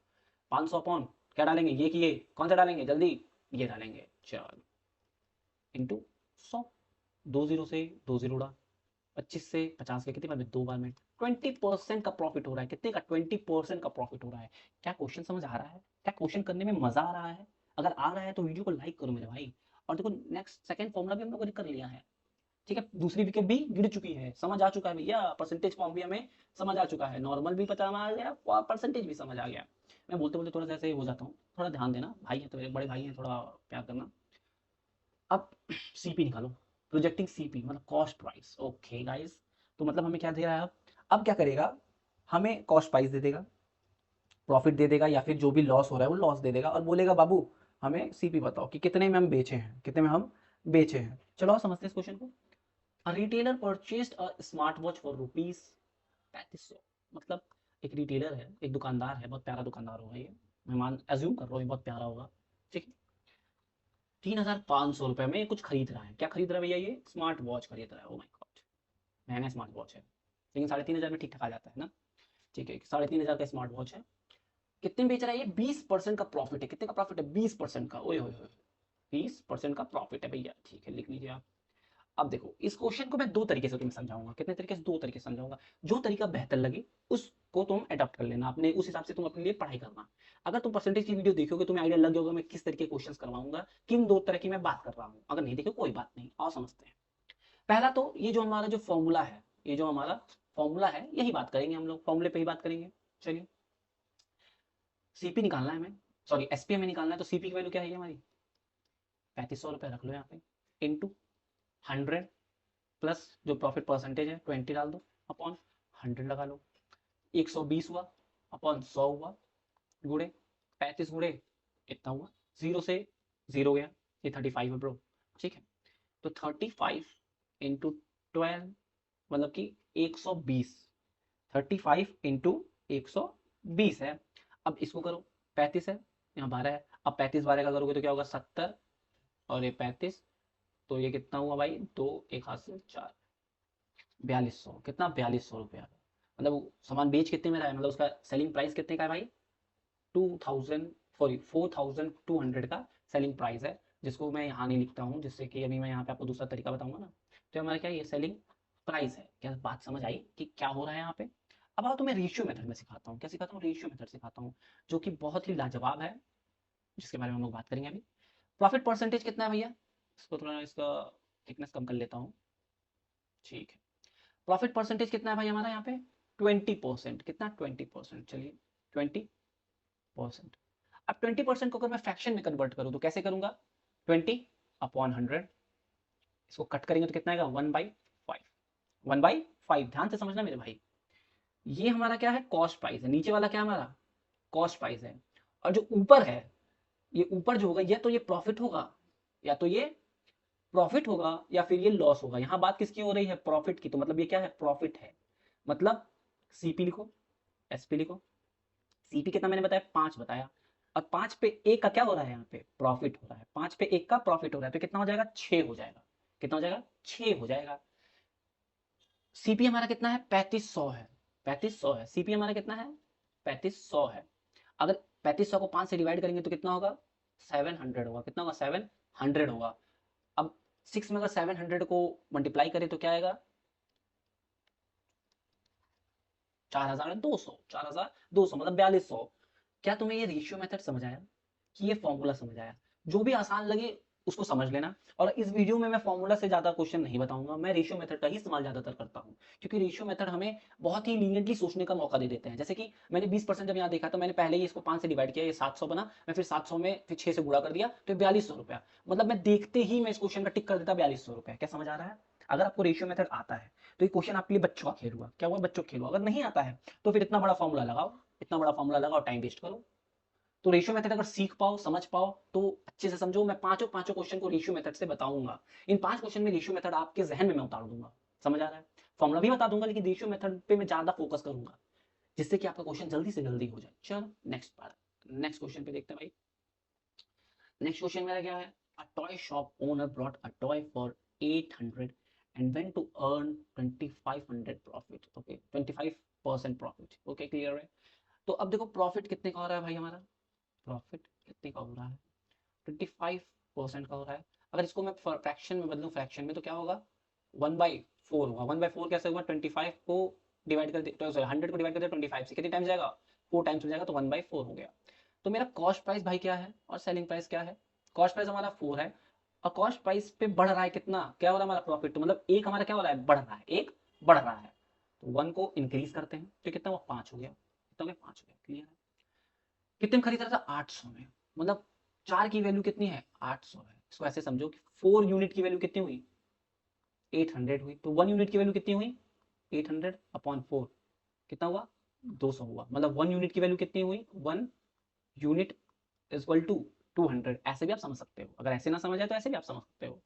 500 अपॉन क्या डालेंगे, ये कि ये कौन सा डालेंगे जल्दी, ये डालेंगे चल, इंटू 100, 20 से 20 उड़ा, 25 से 50 के कितनी बार में 2 बार में 20% का प्रॉफिट हो रहा है, कितने का 20% का प्रॉफिट हो रहा है। क्या क्वेश्चन समझ आ रहा है, क्या क्वेश्चन करने में मजा आ रहा है, अगर आ रहा है तो वीडियो को लाइक करो मेरे भाई। और देखो नेक्स्ट सेकंड फॉर्मूला भी हम लोगों ने कर लिया है, ठीक है, दूसरी विकेट भी गिर चुकी है, समझ आ चुका है भैया, परसेंटेज फॉर्म भी हमें समझ आ चुका है, नॉर्मल भी पता आ गया, परसेंटेज भी समझ आ गया। मैं बोलते बोलते थोड़ा सा ऐसे हो जाता हूँ, थोड़ा ध्यान देना भाई है तो मेरे बड़े भाई हैं, थोड़ा प्यार करना। अब सीपी निकालो, प्रोजेक्टिंग सीपी मतलब कॉस्ट प्राइस, ओके गाइस। तो मतलब हमें क्या दे रहा है, अब क्या करेगा, हमें कॉस्ट प्राइस दे देगा, प्रॉफिट दे देगा, या फिर जो भी लॉस हो रहा है वो लॉस दे देगा, और बोलेगा बाबू हमें सीपी बताओ कि कितने में हम बेचे हैं, कितने में हम बेचे हैं। चलो समझते हैं इस क्वेश्चन को। A retailer purchased a smartwatch for rupees 3500, मतलब एक रिटेलर है, एक दुकानदार है, बहुत प्यारा दुकानदार होगा ये, मैं मान एज्यूम कर रहा हूँ ये बहुत प्यारा होगा, ठीक है। 3500 रुपए में कुछ खरीद रहा है, क्या खरीद रहा है भैया ये स्मार्ट वॉच खरीद रहा है, ओ माय गॉड, महंगा स्मार्ट वॉच है, लेकिन 3500 में ठीक ठाक आ जाता है ना, ठीक है 3500 का स्मार्ट वॉच है। कितने में बेच रहा है ये 20% का प्रॉफिट है, कितने का प्रॉफिट है 20% का, ओए होए 20% का प्रॉफिट है भैया, ठीक है लिख लीजिए आप। अब देखो इस क्वेश्चन को मैं दो तरीके से तुम्हें समझाऊंगा, कितने तरीके से, दो तरीके से समझाऊंगा, जो तरीका बेहतर लगे उसको तुम अडॉप्ट कर लेना अपने, उस हिसाब से तुम अपने लिए पढ़ाई करना। अगर तुम परसेंटेज की वीडियो देखोगे तुम्हें आइडिया लग गया होगा मैं किस तरीके क्वेश्चंस करवाऊंगा, किन दो तरह की मैं बात कर रहा हूँ, अगर नहीं देखो कोई बात नहीं, और समझते हैं। पहला तो ये जो हमारा जो फॉर्मूला है, ये जो हमारा फॉर्मूला है यही बात करेंगे हम लोग, फॉर्मूले पे ही बात करेंगे। चलिए सीपी निकालना है हमें, सॉरी एसपी हमें निकालना है, तो सीपी की वैल्यू क्या है हमारी 3500 रुपये रख लो यहाँ पे, इंटू 100 प्लस जो प्रॉफिट परसेंटेज है 20 डाल दो, अपॉन 100 लगा लो, 120 हुआ अपॉन 100 हुआ, गुणे 35 गुणे इतना हुआ, जीरो से जीरो गया, ये 35 है ब्रो, ठीक है। तो 35 इंटू 12 मतलब कि 120, 35 इंटू 120 है। अब इसको करो, 35 है यहाँ 12 है, अब 35 12 का करोगे तो क्या होगा 70, और ये 35, तो ये कितना हुआ भाई, दो एक हाथ से चार, 4200, कितना 4200 रुपया, मतलब सामान बेच कितने में रहा है, मतलब उसका सेलिंग प्राइस कितने का है भाई 2000 सॉरी 4200 का सेलिंग प्राइस है, जिसको मैं यहाँ नहीं लिखता हूँ, जिससे कि अभी मैं यहाँ पे आपको दूसरा तरीका बताऊंगा ना। तो हमारा क्या ये सेलिंग प्राइस है, क्या बात समझ आई कि क्या हो रहा है यहाँ पे। अब आओ तो मैं रेशियो मेथड में सिखाता हूँ, क्या सिखाता हूँ रेशियो मेथड सिखाता हूँ, जो कि बहुत ही लाजवाब है, जिसके बारे में हम लोग बात करेंगे अभी। प्रॉफिट परसेंटेज कितना है भैया, इसको थोड़ा इसका थिकनेस कम कर लेता हूँ, ठीक है। प्रॉफिट परसेंटेज कितना है भाई हमारा यहाँ पे 20%, कितना 20%, चलिए 20%। अब 20% को अगर मैं फ्रैक्शन में कन्वर्ट करूँ तो कैसे करूंगा, 20/100, इसको कट करेंगे तो कितना आएगा 1/5, 1/5, ध्यान से समझना मेरे भाई। ये हमारा क्या है, कॉस्ट प्राइस है, नीचे वाला क्या हमारा कॉस्ट प्राइस है, और जो ऊपर है, ये ऊपर जो होगा या तो ये प्रॉफिट होगा, या तो ये प्रॉफिट होगा, या फिर ये लॉस होगा। यहां बात किसकी हो रही है, प्रॉफिट की, तो मतलब ये क्या है, प्रॉफिट है। मतलब सीपी लिखो, एसपी लिखो। सीपी कितना मैंने बताया, 5 बताया, और 5 पे 1 का क्या हो रहा है, यहाँ पे प्रॉफिट हो रहा है, 5 पे 1 का प्रॉफिट हो रहा है, तो कितना हो जाएगा, 6 हो जाएगा। कितना हो जाएगा, 6 हो जाएगा। सीपी हमारा कितना है, 3500 है, 3500 है, सीपी हमारा कितना है, 3500 है। अगर 3500 को 5 से डिवाइड करेंगे तो कितना होगा, 700 होगा। कितना होगा, 700 होगा। अब 6 में अगर 700 को मल्टीप्लाई करें तो क्या आएगा, 4200, 4200 मतलब 4200। क्या तुम्हें ये रेशियो मेथड समझ आया, कि ये फॉर्मूला समझ आया? जो भी आसान लगे उसको समझ लेना। और इस वीडियो में मैं फॉर्मूला से ज्यादा क्वेश्चन नहीं बताऊंगा, मैं रेशियो मेथड का ही इस्तेमाल ज्यादातर करता हूं, क्योंकि रेशियो मेथड हमें बहुत ही लीनियंटली सोचने का मौका दे देते हैं। जैसे कि मैंने 20% जब यहाँ देखा तो मैंने पहले ही इसको 5 से डिवाइड किया, ये 700 बना, मैं फिर 700 में फिर 6 से गुणा कर दिया, तो 4200 रुपया। मतलब मैं देखते ही मैं इस क्वेश्चन का टिक कर देता 4200 रुपया। क्या समझ आ रहा है? अगर आपको रेशियो मेथड आता है तो ये क्वेश्चन आपके लिए बच्चों का खेल हुआ। क्या हुआ, बच्चों का खेल हुआ। अगर नहीं आता है तो फिर इतना बड़ा फॉर्मूला लगाओ, इतना बड़ा फॉर्मूला लगाओ, टाइम वेस्ट करो। तो रेशियो मेथड अगर सीख पाओ, समझ पाओ, तो अच्छे से समझो। मैं पांचों पांचों क्वेश्चन को रेशियो मेथड से बताऊंगा। इन 5 क्वेश्चन में रेशियो मेथड आपके जहन में मैं उतार दूंगा। समझ आ रहा है? फॉर्मूला भी बता दूंगा, लेकिन रेशियो मेथड पे मैं ज्यादा फोकस करूंगा, जिससे कि आपका क्वेश्चन जल्दी से जल्दी हो जाए। चलो नेक्स्ट पार्ट, नेक्स्ट क्वेश्चन पे देखते हैं भाई। नेक्स्ट क्वेश्चन मेरा क्या है, a toy shop owner brought a toy for 800 and went to earn 2500 profit. Okay, 25% profit. Okay, clear है? तो अब देखो प्रॉफिट कितने का हो रहा है भाई हमारा, प्रॉफिट कितने का हो रहा है, 25% का हो रहा है। अगर इसको मैं फ्रैक्शन में बदलूं, फ्रैक्शन में, तो क्या होगा, 1/4 होगा। 1/4 कैसे होगा, 25 को डिवाइड कर दे, 100 को डिवाइड कर दे 25 से, कितने टाइम्स जाएगा, 4 टाइम्स हो जाएगा, तो 1/4 हो गया। तो मेरा कॉस्ट प्राइस भाई क्या है और सेलिंग प्राइस क्या है, कॉस्ट प्राइस हमारा 4 है, और कॉस्ट प्राइस पे बढ़ रहा है कितना, क्या हो रहा है हमारा प्रॉफिट, तो मतलब एक हमारा क्या हो रहा है, बढ़ रहा है, एक बढ़ रहा है। तो 1 को इंक्रीज करते हैं तो कितना हुआ, 5 हो गया। कितना हो गया, 5 हो गया। क्लियर है? कितने में खरीद रहा था, 800 में। मतलब 4 की वैल्यू कितनी है, 800 है। इसको ऐसे समझो कि 4 यूनिट की वैल्यू कितनी हुई, 800 हुई, तो 1 यूनिट की वैल्यू कितनी हुई, 800/4, कितना हुआ, 200 हुआ। मतलब 1 यूनिट की वैल्यू कितनी हुई, 1 यूनिट इज इक्वल टू 200। ऐसे भी आप समझ सकते हो, अगर ऐसे ना समझ आए तो ऐसे भी आप समझ सकते हो।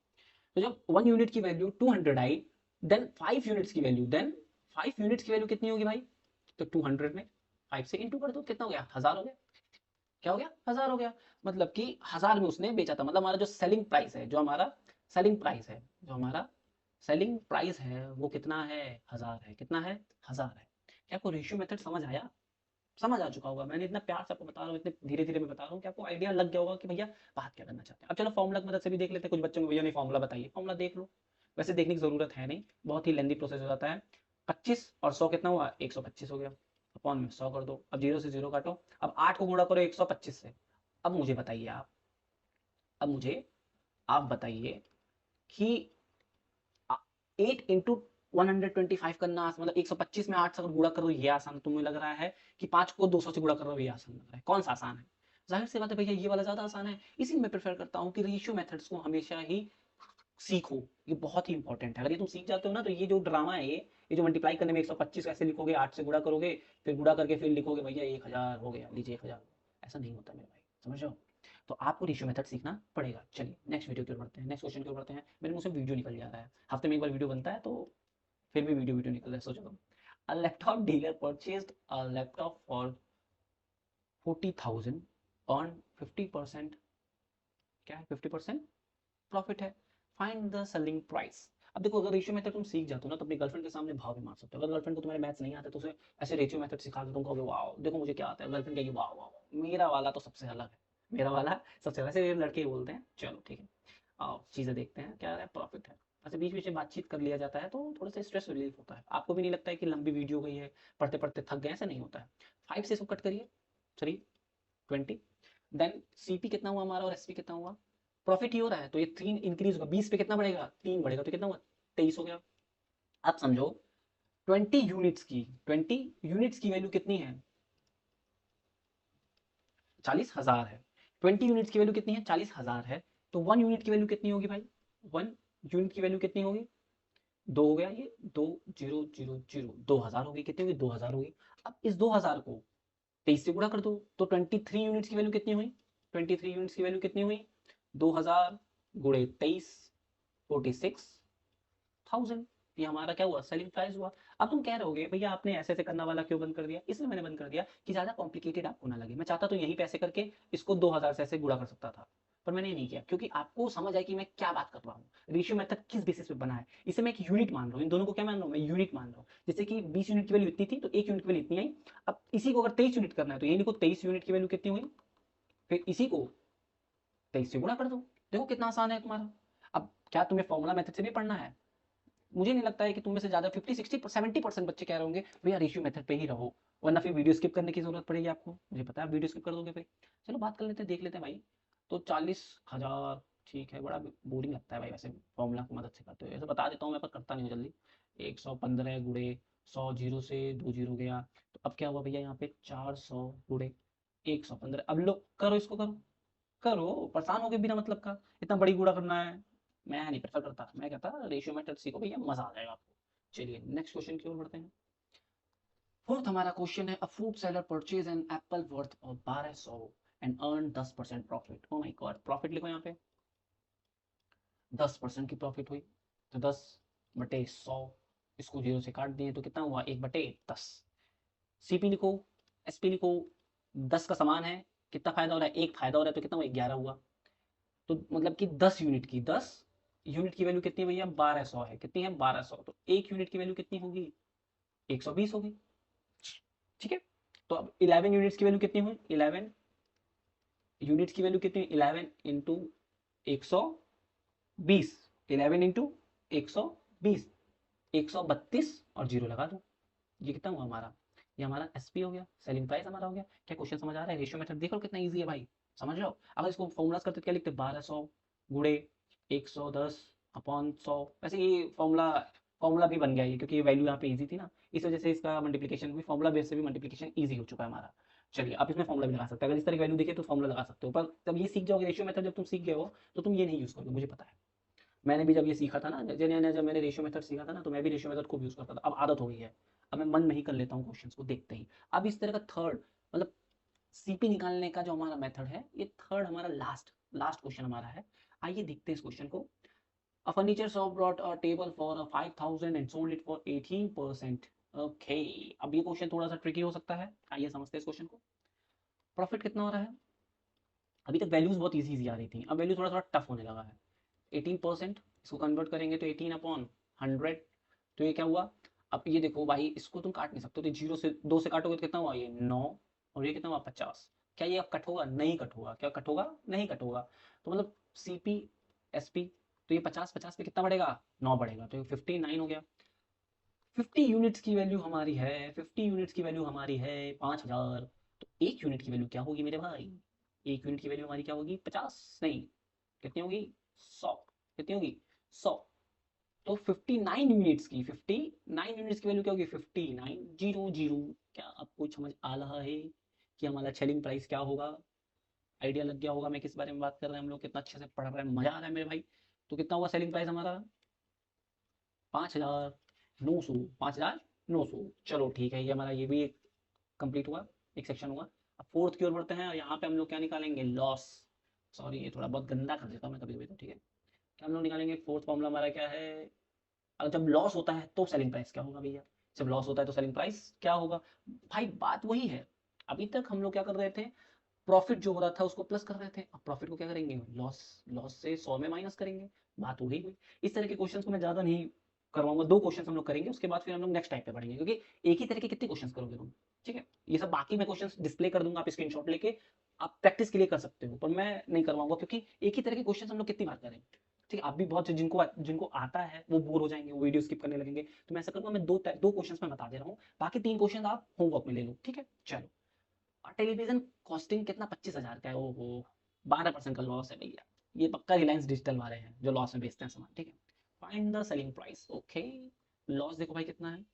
तो जब 1 यूनिट की वैल्यू 200 आई, देन 5 यूनिट्स की वैल्यू, देन 5 यूनिट्स की वैल्यू कितनी होगी भाई, तो 200 में 5 से इंटू कर दो, कितना हो गया, 1000 हो गया। क्या हो गया, 1000 हो गया। मतलब कि 1000 में उसने बेचा था। मतलब हमारा जो सेलिंग प्राइस है, जो हमारा सेलिंग प्राइस है, जो हमारा सेलिंग प्राइस है, वो कितना है, 1000 है। कितना है, 1000 है। क्या आपको रेशियो मेथड समझ आया, समझ आ चुका होगा। मैंने इतना प्यार से आपको बता रहा हूँ, इतने धीरे धीरे मैं बता रहा हूँ कि आपको आइडिया लग गया होगा कि भैया बात क्या करना चाहते हैं। अब चलो फॉर्मूला की मदद से भी देख लेते हैं। कुछ बच्चों को भैया नहीं फॉर्मूला बताइए, फॉर्मूला देख लो। वैसे देखने की जरूरत है नहीं, बहुत ही लेंदी प्रोसेस हो जाता है। 25 और 100 कितना हुआ, 125 हो गया। अपॉन में 100 कर दो, अब 0 से 0 काटो, अब 8 को गुणा करो 125 से। अब मुझे बताइए आप, अब मुझे आप बताइए कि 8 × 125 करना मतलब 125 में 8 से अगर गुणा करो ये आसान है, तुम्हें लग रहा है कि 5 को 200 से गुणा करो ये आसान लग रहा है, कौन सा आसान है? जाहिर सी बात है भैया, ये वाला ज्यादा आसान है। इसीलिए मैं प्रेफर करता हूँ कि रेशियो मेथड्स को हमेशा ही सीखो। ये बहुत ही इंपॉर्टेंट है। अगर ये तुम सीख जाते हो ना, तो ये जो ड्रामा है, ये जो मल्टीप्लाई करने में 125 ऐसे लिखोगे, 8 से गुणा करोगे, फिर गुणा करके फिर लिखोगे भैया 1000 हो गया, लीजिए 1000, ऐसा नहीं होता मेरे भाई, समझ रहे हो? तो आपको रेशियो मेथड सीखना पड़ेगा। चलिए नेक्स्ट वीडियो की ओर बढ़ते हैं, नेक्स्ट क्वेश्चन की ओर बढ़ते हैं। मेरे मुंह से वीडियो निकल जा रहा है, हफ्ते में एक बार वीडियो बनता है, तो फिर भी वीडियो वीडियो निकल रहा है, सोचो तुम। A laptop dealer purchased a laptop for 40,000 on 50%, क्या है, 50% प्रॉफिट है। Find the selling price. अब देखो, अगर रेशियो मेथड तुम सीख जाते हो ना, तो अपनी गर्लफ्रेंड के सामने भाव भी मार सकते हो। अगर गर्लफ्रेंड को तुम्हारे मैथ्स नहीं आते तो उसे ऐसे रेशियो मेथड सिखा के तुम कहोगे वाओ देखो मुझे क्या आता है, गर्लफ्रेंड कहेगी वाओ वाओ मेरा वाला तो सबसे अलग है, मेरा वाला सबसे अलग। ऐसे लड़के ही बोलते हैं। चलो ठीक है, आओ चीजें देखते हैं क्या है, प्रॉफिट है। ऐसे बीच बीच में बातचीत कर लिया जाता है तो थोड़ा सा स्ट्रेस रिलीफ होता है। आपको भी नहीं लगता है कि लंबी वीडियो गई है, पढ़ते पढ़ते थक गए? ऐसा नहीं होता है। 5 से इसको कट करिए, 320, देन सीपी कितना हुआ हमारा और एसपी कितना हुआ, प्रॉफिट ही हो रहा है तो ये 3 इंक्रीज होगा, 20 पे कितना बढ़ेगा, 3 बढ़ेगा, तो कितना हुआ, 23 हो गया। अब समझो 20 यूनिट्स की वैल्यू कितनी है? 40,000 है। 20 यूनिट्स की वैल्यू कितनी है? 40,000 है। तो 1 यूनिट की वैल्यू कितनी होगी भाई? 1 यूनिट की वैल्यू कितनी होगी? 2 हो गया, ये 2000 2000 होगी। कितनी होगी? 2000 होगी। अब इस 2000 को 23 से गुणा कर दो, तो 23 यूनिट्स की वैल्यू कितनी हुई? 23 यूनिट्स की वैल्यू कितनी हुई? 2000 गुणे 23, 46,000। ये हमारा क्या हुआ? सेलिंग प्राइस हुआ। अब तुम कह रहे होगे भैया आपने ऐसे ऐसे करना वाला क्यों बंद कर दिया? इसलिए मैंने बंद कर दिया कि ज्यादा कॉम्प्लिकेटेड आपको ना लगे। मैं चाहता तो यहीं पे ऐसे करके इसको 2000 से ऐसे गुणा कर सकता था, पर मैंने ये नहीं किया क्योंकि आपको समझ आए कि मैं क्या बात कर रहा हूँ। रेशियो मेथड किस बेसिस पे बना है, इसे मैं एक यूनिट मान रहा हूँ। इन दोनों को क्या मान रहा हूँ? मैं यूनिट मान रहा हूँ। जैसे कि 20 यूनिट की वैल्यू इतनी थी तो 1 यूनिट की वैल्यू इतनी आई। अब इसी को अगर 23 यूनिट करना है तो यही लिखो 23 यूनिट की वैल्यू कितनी हुई, फिर इसी को 23 से गुणा कर दो। देखो कितना आसान है तुम्हारा। अब क्या तुम्हें फॉर्मूला मेथड से भी पढ़ना है? मुझे नहीं लगता है कि तुम में से ज्यादा 50 60 70% बच्चे कह रहे होंगे भैया रेशियो मेथड पे ही रहो, वरना फिर वीडियो स्किप करने की जरूरत पड़ेगी आपको। मुझे पता है वीडियो स्किप कर दोगे भाई। चलो बात कर लेते हैं, देख लेते हैं भाई। तो 40,000 ठीक है, बड़ा बोरिंग लगता है भाई वैसे फॉर्मूला की मदद से करते हुए। ऐसे बता देता हूँ मैं, पर करता नहीं हूँ जल्दी। 115 गुड़े 100, जीरो से 2 जीरो गया। तो अब क्या हुआ भैया यहाँ पे? 400 गुड़े 115। अब लो करो, इसको करो। करो, परेशान हो गए बिना मतलब का, इतना बड़ी गुड़ा करना है। मैं नहीं प्रेफर करता, मैं कहता रेशियो मेथड सीखो भैया, मजा आ जाएगा आपको। चलिए नेक्स्ट क्वेश्चन की ओर बढ़ते हैं। फोर्थ हमारा क्वेश्चन है, a fruit seller purchase an apple worth of 1200 and earn 10% profit. Oh my God, profit लिखो यहाँ पे। 10% की प्रॉफिट हुई, तो 10/100, इसको जीरो से काट दिए तो कितना हुआ? 1/10। सीपी लिखो, एसपी लिखो। 10 का समान है, कितना फायदा हो रहा है? एक फायदा हो रहा है, तो कितना हुआ? 11 हुआ। तो मतलब कि 10 यूनिट की वैल्यू कितनी है भैया? 1200 है। कितनी है? 1200। तो एक यूनिट की वैल्यू कितनी होगी? 120 होगी। ठीक है। तो अब 11 यूनिट्स की वैल्यू कितनी हुई? 11 यूनिट्स की वैल्यू कितनी? 11 इंटू 120। 11 इंटू 120, 132 और जीरो लगा दो। ये कितना हुआ हमारा? ये हमारा एसपी हो गया, सेलिंग प्राइस हमारा हो गया। क्या क्वेश्चन समझ आ रहा है? रेशियो मेथड देख लो कितना इजी है भाई, समझ रहे हो? अगर इसको फॉर्मूलाज करते तो क्या लिखते? 1200 गुड़े 110 अपॉन 100। वैसे ये फॉर्मूला फॉर्मूला भी बन गया ये, क्योंकि ये वैल्यू यहाँ पे इजी थी ना, इस वजह से इसका मल्टीप्लिकेशन भी फॉर्मूला बेस से भी मल्टीप्लिकेशन इजी हो चुका है हमारा। चलिए आप इसमें फॉर्मूला भी लगा सकते हैं, अगर इस तरह की वैल्यू देखे तो फॉर्मूला लगा सकते हो। पर जब ये सीख जाओगे रेशियो मेथड, जब तुम सीख गए हो तो तुम ये नहीं यूज करोगे, मुझे पता है। मैंने भी जब ये सीखा था ना, जब मैंने रेशियो मेथड सीखा था ना, तो मैं भी रेशियो मेथड खूब यूज करता था। अब आदत हो गई है, अब मैं मन में ही कर लेता हूँ क्वेश्चंस को देखते ही। अब इस तरह का थर्ड, मतलब सीपी निकालने का जो हमारा मेथड है, ये थर्ड हमारा लास्ट लास्ट क्वेश्चन हमारा है। आइए देखते हैं इस क्वेश्चन को। A furniture shop brought a table for 5000 and sold it for 18%। Okay, अब ये क्वेश्चन थोड़ा सा ट्रिकी हो सकता है, आइए समझते हैं इस क्वेश्चन को। प्रॉफिट कितना हो रहा है? अभी तक वैल्यूज बहुत इजी इजी आ रही थी, अब वैल्यू थोड़ा थोड़ा टफ होने लगा है। 18%, इसको कन्वर्ट करेंगे तो 18/100। तो ये क्या हुआ? अब ये देखो भाई, इसको तुम काट नहीं सकते, तो जीरो से 2 से काटोगे तो कितना हुआ? ये 9। और ये कितना हुआ? 50। क्या ये अब कट होगा? नहीं कट होगा। क्या कट होगा? नहीं कट होगा। तो मतलब सीपी एसपी, तो ये 50 50 पे कितना बढ़ेगा? 9 बढ़ेगा, तो ये 59 हो गया। 50 यूनिट्स की वैल्यू हमारी है, 50 यूनिट्स की वैल्यू हमारी है 5000। तो एक यूनिट की वैल्यू क्या होगी मेरे भाई? एक यूनिट की वैल्यू हमारी क्या होगी? 50 नहीं, कितनी होगी? 100। कितनी होगी? 100। तो 59 यूनिट्स की 59 यूनिट्स की वैल्यू क्या होगी? 5900। क्या आपको समझ आ रहा है कि हमारा सेलिंग प्राइस क्या होगा? आइडिया लग गया होगा मैं किस बारे में बात कर रहे हैं, हम लोग कितना अच्छे से पढ़ रहे हैं, मजा आ रहा है मेरे भाई। तो कितना हुआ सेलिंग प्राइस हमारा? 5,900। 5,900। चलो ठीक है, ये हमारा ये भी एक कंप्लीट हुआ, एक सेक्शन हुआ। अब फोर्थ की ओर बढ़ते हैं, और यहाँ पे हम लोग क्या निकालेंगे? लॉस। सॉरी, ये थोड़ा बहुत गंदा कर देता हूँ मैं कभी कभी, तो ठीक है। क्या हम लोग निकालेंगे? फोर्थ फॉर्मूला हमारा क्या है? अगर जब लॉस होता है तो सेलिंग प्राइस क्या होगा भैया? जब लॉस होता है तो सेलिंग प्राइस क्या होगा? भाई बात वही है। अभी तक हम लोग क्या कर रहे थे? प्रॉफिट जो हो रहा था उसको प्लस कर रहे थे, अब प्रॉफिट को क्या करेंगे? लॉस। लॉस से 100 में माइनस करेंगे। बात वही हुई। इस तरह के क्वेश्चंस को मैं ज्यादा नहीं करवाऊंगा, 2 क्वेश्चंस हम लोग करेंगे, उसके बाद फिर हम लोग नेक्स्ट टाइप पे बढ़ेंगे, क्योंकि एक ही तरह के कितने क्वेश्चंस करोगे तुम? ठीक है। ये सब बाकी मैं क्वेश्चंस डिस्प्ले कर दूंगा, आप स्क्रीनशॉट लेके आप प्रैक्टिस के लिए कर सकते हो, पर मैं नहीं करवाऊंगा, क्योंकि एक ही तरह के क्वेश्चंस हम लोग कितनी बार करें। ठीक है, आप भी बहुत जिनको जिनको आता है वो बोर हो जाएंगे, वो वीडियो स्किप करने लगेंगे। तो मैं ऐसा करूंगा, मैं दो क्वेश्चंस में बता दे रहा हूँ, बाकी 3 क्वेश्चन आप होमवर्क में ले लो। ठीक है, चलो। और टेलीविजन कॉस्टिंग कितना? 25,000 का है। ओहो, 12% का लॉस है भैया। ये पक्का रिलायंस डिजिटल वाले हैं जो लॉस में बेचते हैं सामान। ठीक है। Find the selling price. Okay, loss देखो भाई कितना है?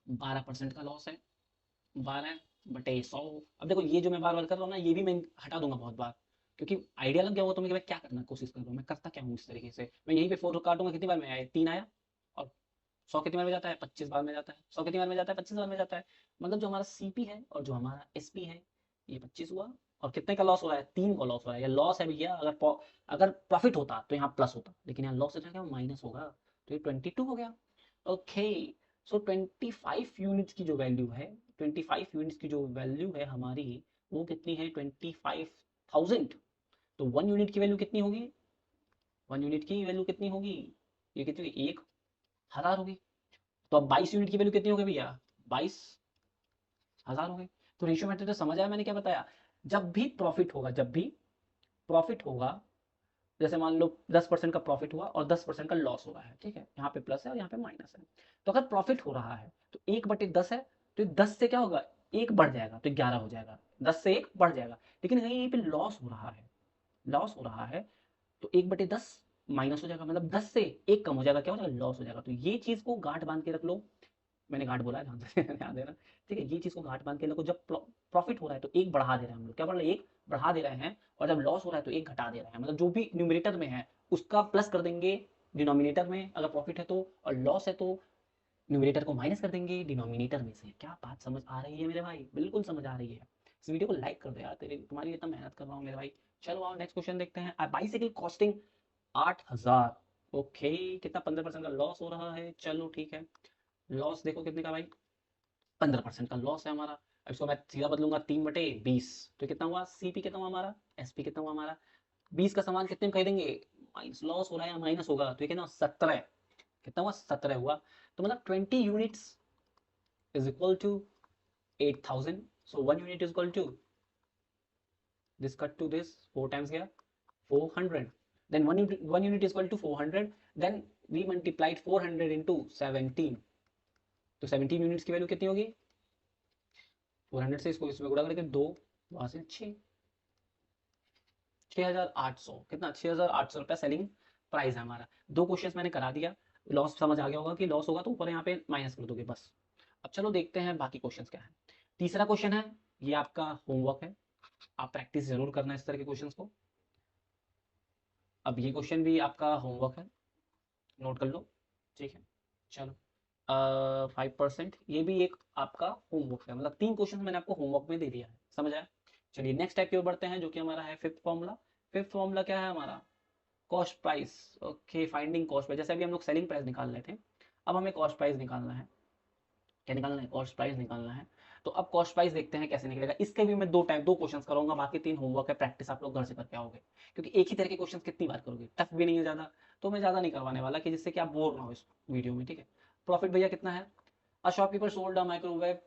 12% का लॉस है, 12/100। अब देखो ये जो मैं बार बार कर रहा हूँ ना, ये भी मैं हटा दूंगा बहुत बार, क्योंकि आइडिया लग गया होगा तुम्हें कि मैं क्या करना कोशिश कर रहा हूँ, मैं करता क्या हूँ इस तरीके से। मैं यहीं पे 4 काटूंगा, कितनी बार में आया, 3 आया। और 100 कितनी बार में जाता है, 25 बार में जाता है। 100 कितनी बार में जाता है, 25 बार में जाता है। मतलब जो हमारा सीपी है और जो हमारा एसपी है, ये 25 हुआ। और कितने का लॉस हो रहा है, 3 का लॉस हो रहा है। ये लॉस है भैया, अगर प्रॉफिट होता तो यहाँ प्लस होता, लेकिन यहाँ लॉस है तो क्या माइनस होगा। तो ये 22 हो गया। ओके। सो 25 यूनिट्स की जो वैल्यू है, 25 यूनिट्स की जो वैल्यू है हमारी, वो कितनी है, 25,000। तो 1 यूनिट की वैल्यू कितनी होगी, 1 यूनिट की वैल्यू कितनी होगी, ये कितनी होगी, 1,000 होगी। तो अब 22 यूनिट की वैल्यू कितनी हो गई भैया, 22,000 हो गई। तो रेशियो मेथड से समझ आया मैंने क्या बताया। जब भी प्रॉफिट होगा, जब भी प्रॉफिट होगा, जैसे मान लो 10% का प्रॉफिट हुआ और 10% का लॉस हो रहा है, ठीक है, यहाँ पे प्लस है और यहाँ पे माइनस है। तो अगर प्रॉफिट हो रहा है तो 1/10 है, तो 10 से क्या होगा, एक बढ़ जाएगा तो 11 हो जाएगा, 10 से एक बढ़ जाएगा। लेकिन अगर यहीं पे लॉस हो रहा है, लॉस हो रहा है, तो 1/10 माइनस हो जाएगा, मतलब 10 से एक कम हो जाएगा, क्या हो जाएगा, लॉस हो जाएगा। तो ये चीज को गांठ बांध के रख लो। मैंने घाट बोला है, ध्यान से ध्यान देना। ठीक है, ये चीज को घाट बांध के लोग, जब प्रॉफिट हो रहा है तो एक बढ़ा दे रहे हैं हम लोग, क्या बढ़ रहा है, एक बढ़ा दे रहे हैं। और जब लॉस हो रहा है तो एक घटा दे रहे हैं, मतलब जो भी न्यूमरेटर में है उसका प्लस कर देंगे डिनोमिनेटर में, अगर प्रॉफिट है तो, और लॉस है तो न्यूमरेटर को माइनस कर देंगे डिनोमिनेटर में से। क्या बात समझ आ रही है मेरे भाई, बिल्कुल समझ आ रही है। इस वीडियो को लाइक कर दो यार, तेरे तुम्हारी इतना मेहनत कर रहा हूँ मेरे भाई। चलो आओ नेक्स्ट क्वेश्चन देखते हैं। Bicycle costing 8,000। ओके, कितना, 15% का लॉस हो रहा है, चलो ठीक है। लॉस देखो कितने का भाई, 15% का लॉस है हमारा। अब इसको मैं सीधा बदलूंगा, 3/20। तो कितना हुआ, सीपी कितना हुआ हमारा, एसपी कितना हुआ हमारा। 20 का सामान कितने में खरीदेंगे, माइनस लॉस हो रहा है या माइनस होगा, तो ये कितना 17, कितना हुआ 17 हुआ। तो मतलब 20 units is equal to 8,000। So 1 unit is equal to this cut to this, 4 times गया 400। Then 1 unit is equal to 400। Then we multiplied 400 into 17। तो 17 यूनिट्स की वैल्यू कितनी होगी, 400 से इसको इसमें गुणा करके 2, वहां से 6, 6,800, कितना 6,800 रुपया सेलिंग प्राइस है हमारा। दो क्वेश्चन मैंने करा दिया। लॉस समझ आ गया होगा कि लॉस होगा तो ऊपर यहाँ पे माइनस कर दोगे बस। अब चलो देखते हैं बाकी क्वेश्चन क्या है। तीसरा क्वेश्चन है, ये आपका होमवर्क है, आप प्रैक्टिस जरूर करना इस तरह के क्वेश्चन को। अब ये क्वेश्चन भी आपका होमवर्क है, नोट कर लो, ठीक है। चलो 5%, ये भी एक आपका होमवर्क है, मतलब 3 क्वेश्चन मैंने आपको होमवर्क में दे दिया है, समझ आया। चलिए नेक्स्ट टाइप की ओर बढ़ते हैं, जो कि हमारा है फिफ्थ फॉर्मूला। फिफ्थ फॉर्मूला क्या है हमारा, cost price. Okay, finding cost price. जैसे अभी हम लोग सेलिंग प्राइस निकाल रहे थे, अब हमें कॉस्ट प्राइस निकालना है। क्या निकालना है, कॉस्ट प्राइस निकालना है। तो अब कॉस्ट प्राइस देखते हैं कैसे निकलेगा। इसके भी मैं दो क्वेश्चन करूंगा, बाकी 3 होमवर्क है, प्रैक्टिस आप लोग घर से करके आओगे, क्योंकि एक ही तरह के क्वेश्चन कितनी बार करोगे, टफ भी नहीं है ज्यादा। तो मैं ज्यादा नहीं करवाने वाला, कि जिससे कि आप बोर ना हो इस वीडियो में, ठीक है। प्रॉफिट भैया कितना है, a shopkeeper sold a microwave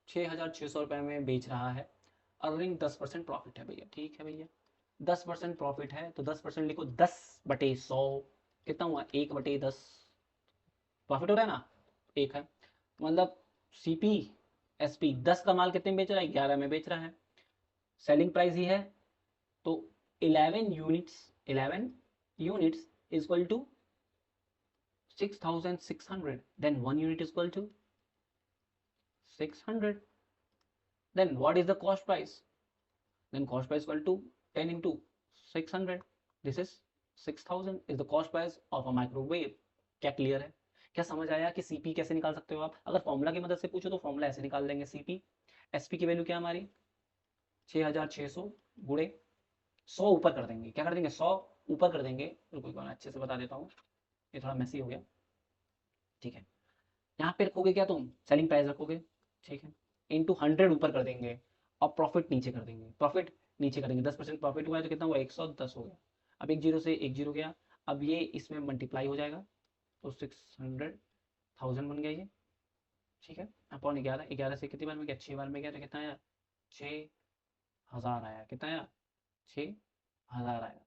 6,600 रुपए में बेच रहा है, अर्निंग 10% प्रॉफिट है भैया, ठीक है भैया। 10% प्रॉफिट है तो 10% लिखो, 10/100 कितना हुआ, 1/10 प्रॉफिट हो रहा है ना, एक है। मतलब सीपी एसपी 10 का माल कितने में बेच रहा है, 11 में बेच रहा है, सेलिंग प्राइस ही है। तो 11 units is equal to 6,600। Then 1 unit is equal to 600। Then what is the cost price, then cost price equal to 10 into 600, this is 6,000 is the cost price of a microwave। क्या clear है, क्या समझ आया कि CP कैसे निकाल सकते हो आप। अगर फॉर्मूला की मदद से पूछो तो फॉर्मूला ऐसे निकाल लेंगे, सीपी एसपी की वैल्यू क्या हमारी 6,600 गुणे 100 ऊपर कर देंगे, क्या कर देंगे 100 ऊपर कर देंगे। रुको एक बार मैं अच्छे से बता देता हूँ, ये थोड़ा मैसी हो गया, ठीक है। यहाँ पे रखोगे क्या तुम, सेलिंग प्राइस रखोगे, ठीक है, इंटू 100 ऊपर कर देंगे, और प्रॉफिट नीचे कर देंगे, प्रॉफिट नीचे करेंगे। 10% प्रॉफिट हुआ है तो कितना हुआ, 110 हो गया। अब एक जीरो से एक जीरो गया, अब ये इसमें मल्टीप्लाई हो जाएगा, तो 600,000 बन गया ये, ठीक है। अपॉन 11, 11 से कितनी बार में गया, 6 बार में गया, तो कितना आया, 6,000 आया, कितना आया, 6,000 आया।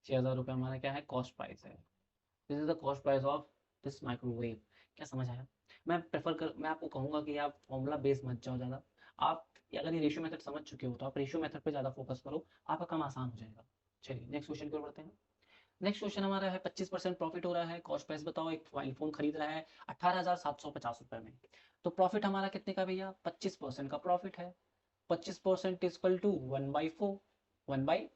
6,000 रुपये हमारा क्या है, कॉस्ट प्राइस है। This is the cost price of this microwave. क्या समझ आया। मैं आपको कहूंगा कि आप फॉर्मूला बेस मत जाओ ज़्यादा। आप अगर ये रेशियो मेथड समझ चुके हो तो आप रेशियो मेथड पे ज़्यादा फोकस करो, आपका काम आसान हो जाएगा। चलिए नेक्स्ट क्वेश्चन की ओर बढ़ते हैं। नेक्स्ट क्वेश्चन हमारा है 25% प्रॉफिट हो रहा है, कॉस्ट प्राइस बताओ। एक मोबाइल फोन खरीद रहा है 18,750 रुपये में, तो प्रॉफिट हमारा कितने का भैया, 25% का प्रॉफिट है। 25% इक्वल टू 1/4, 1/4।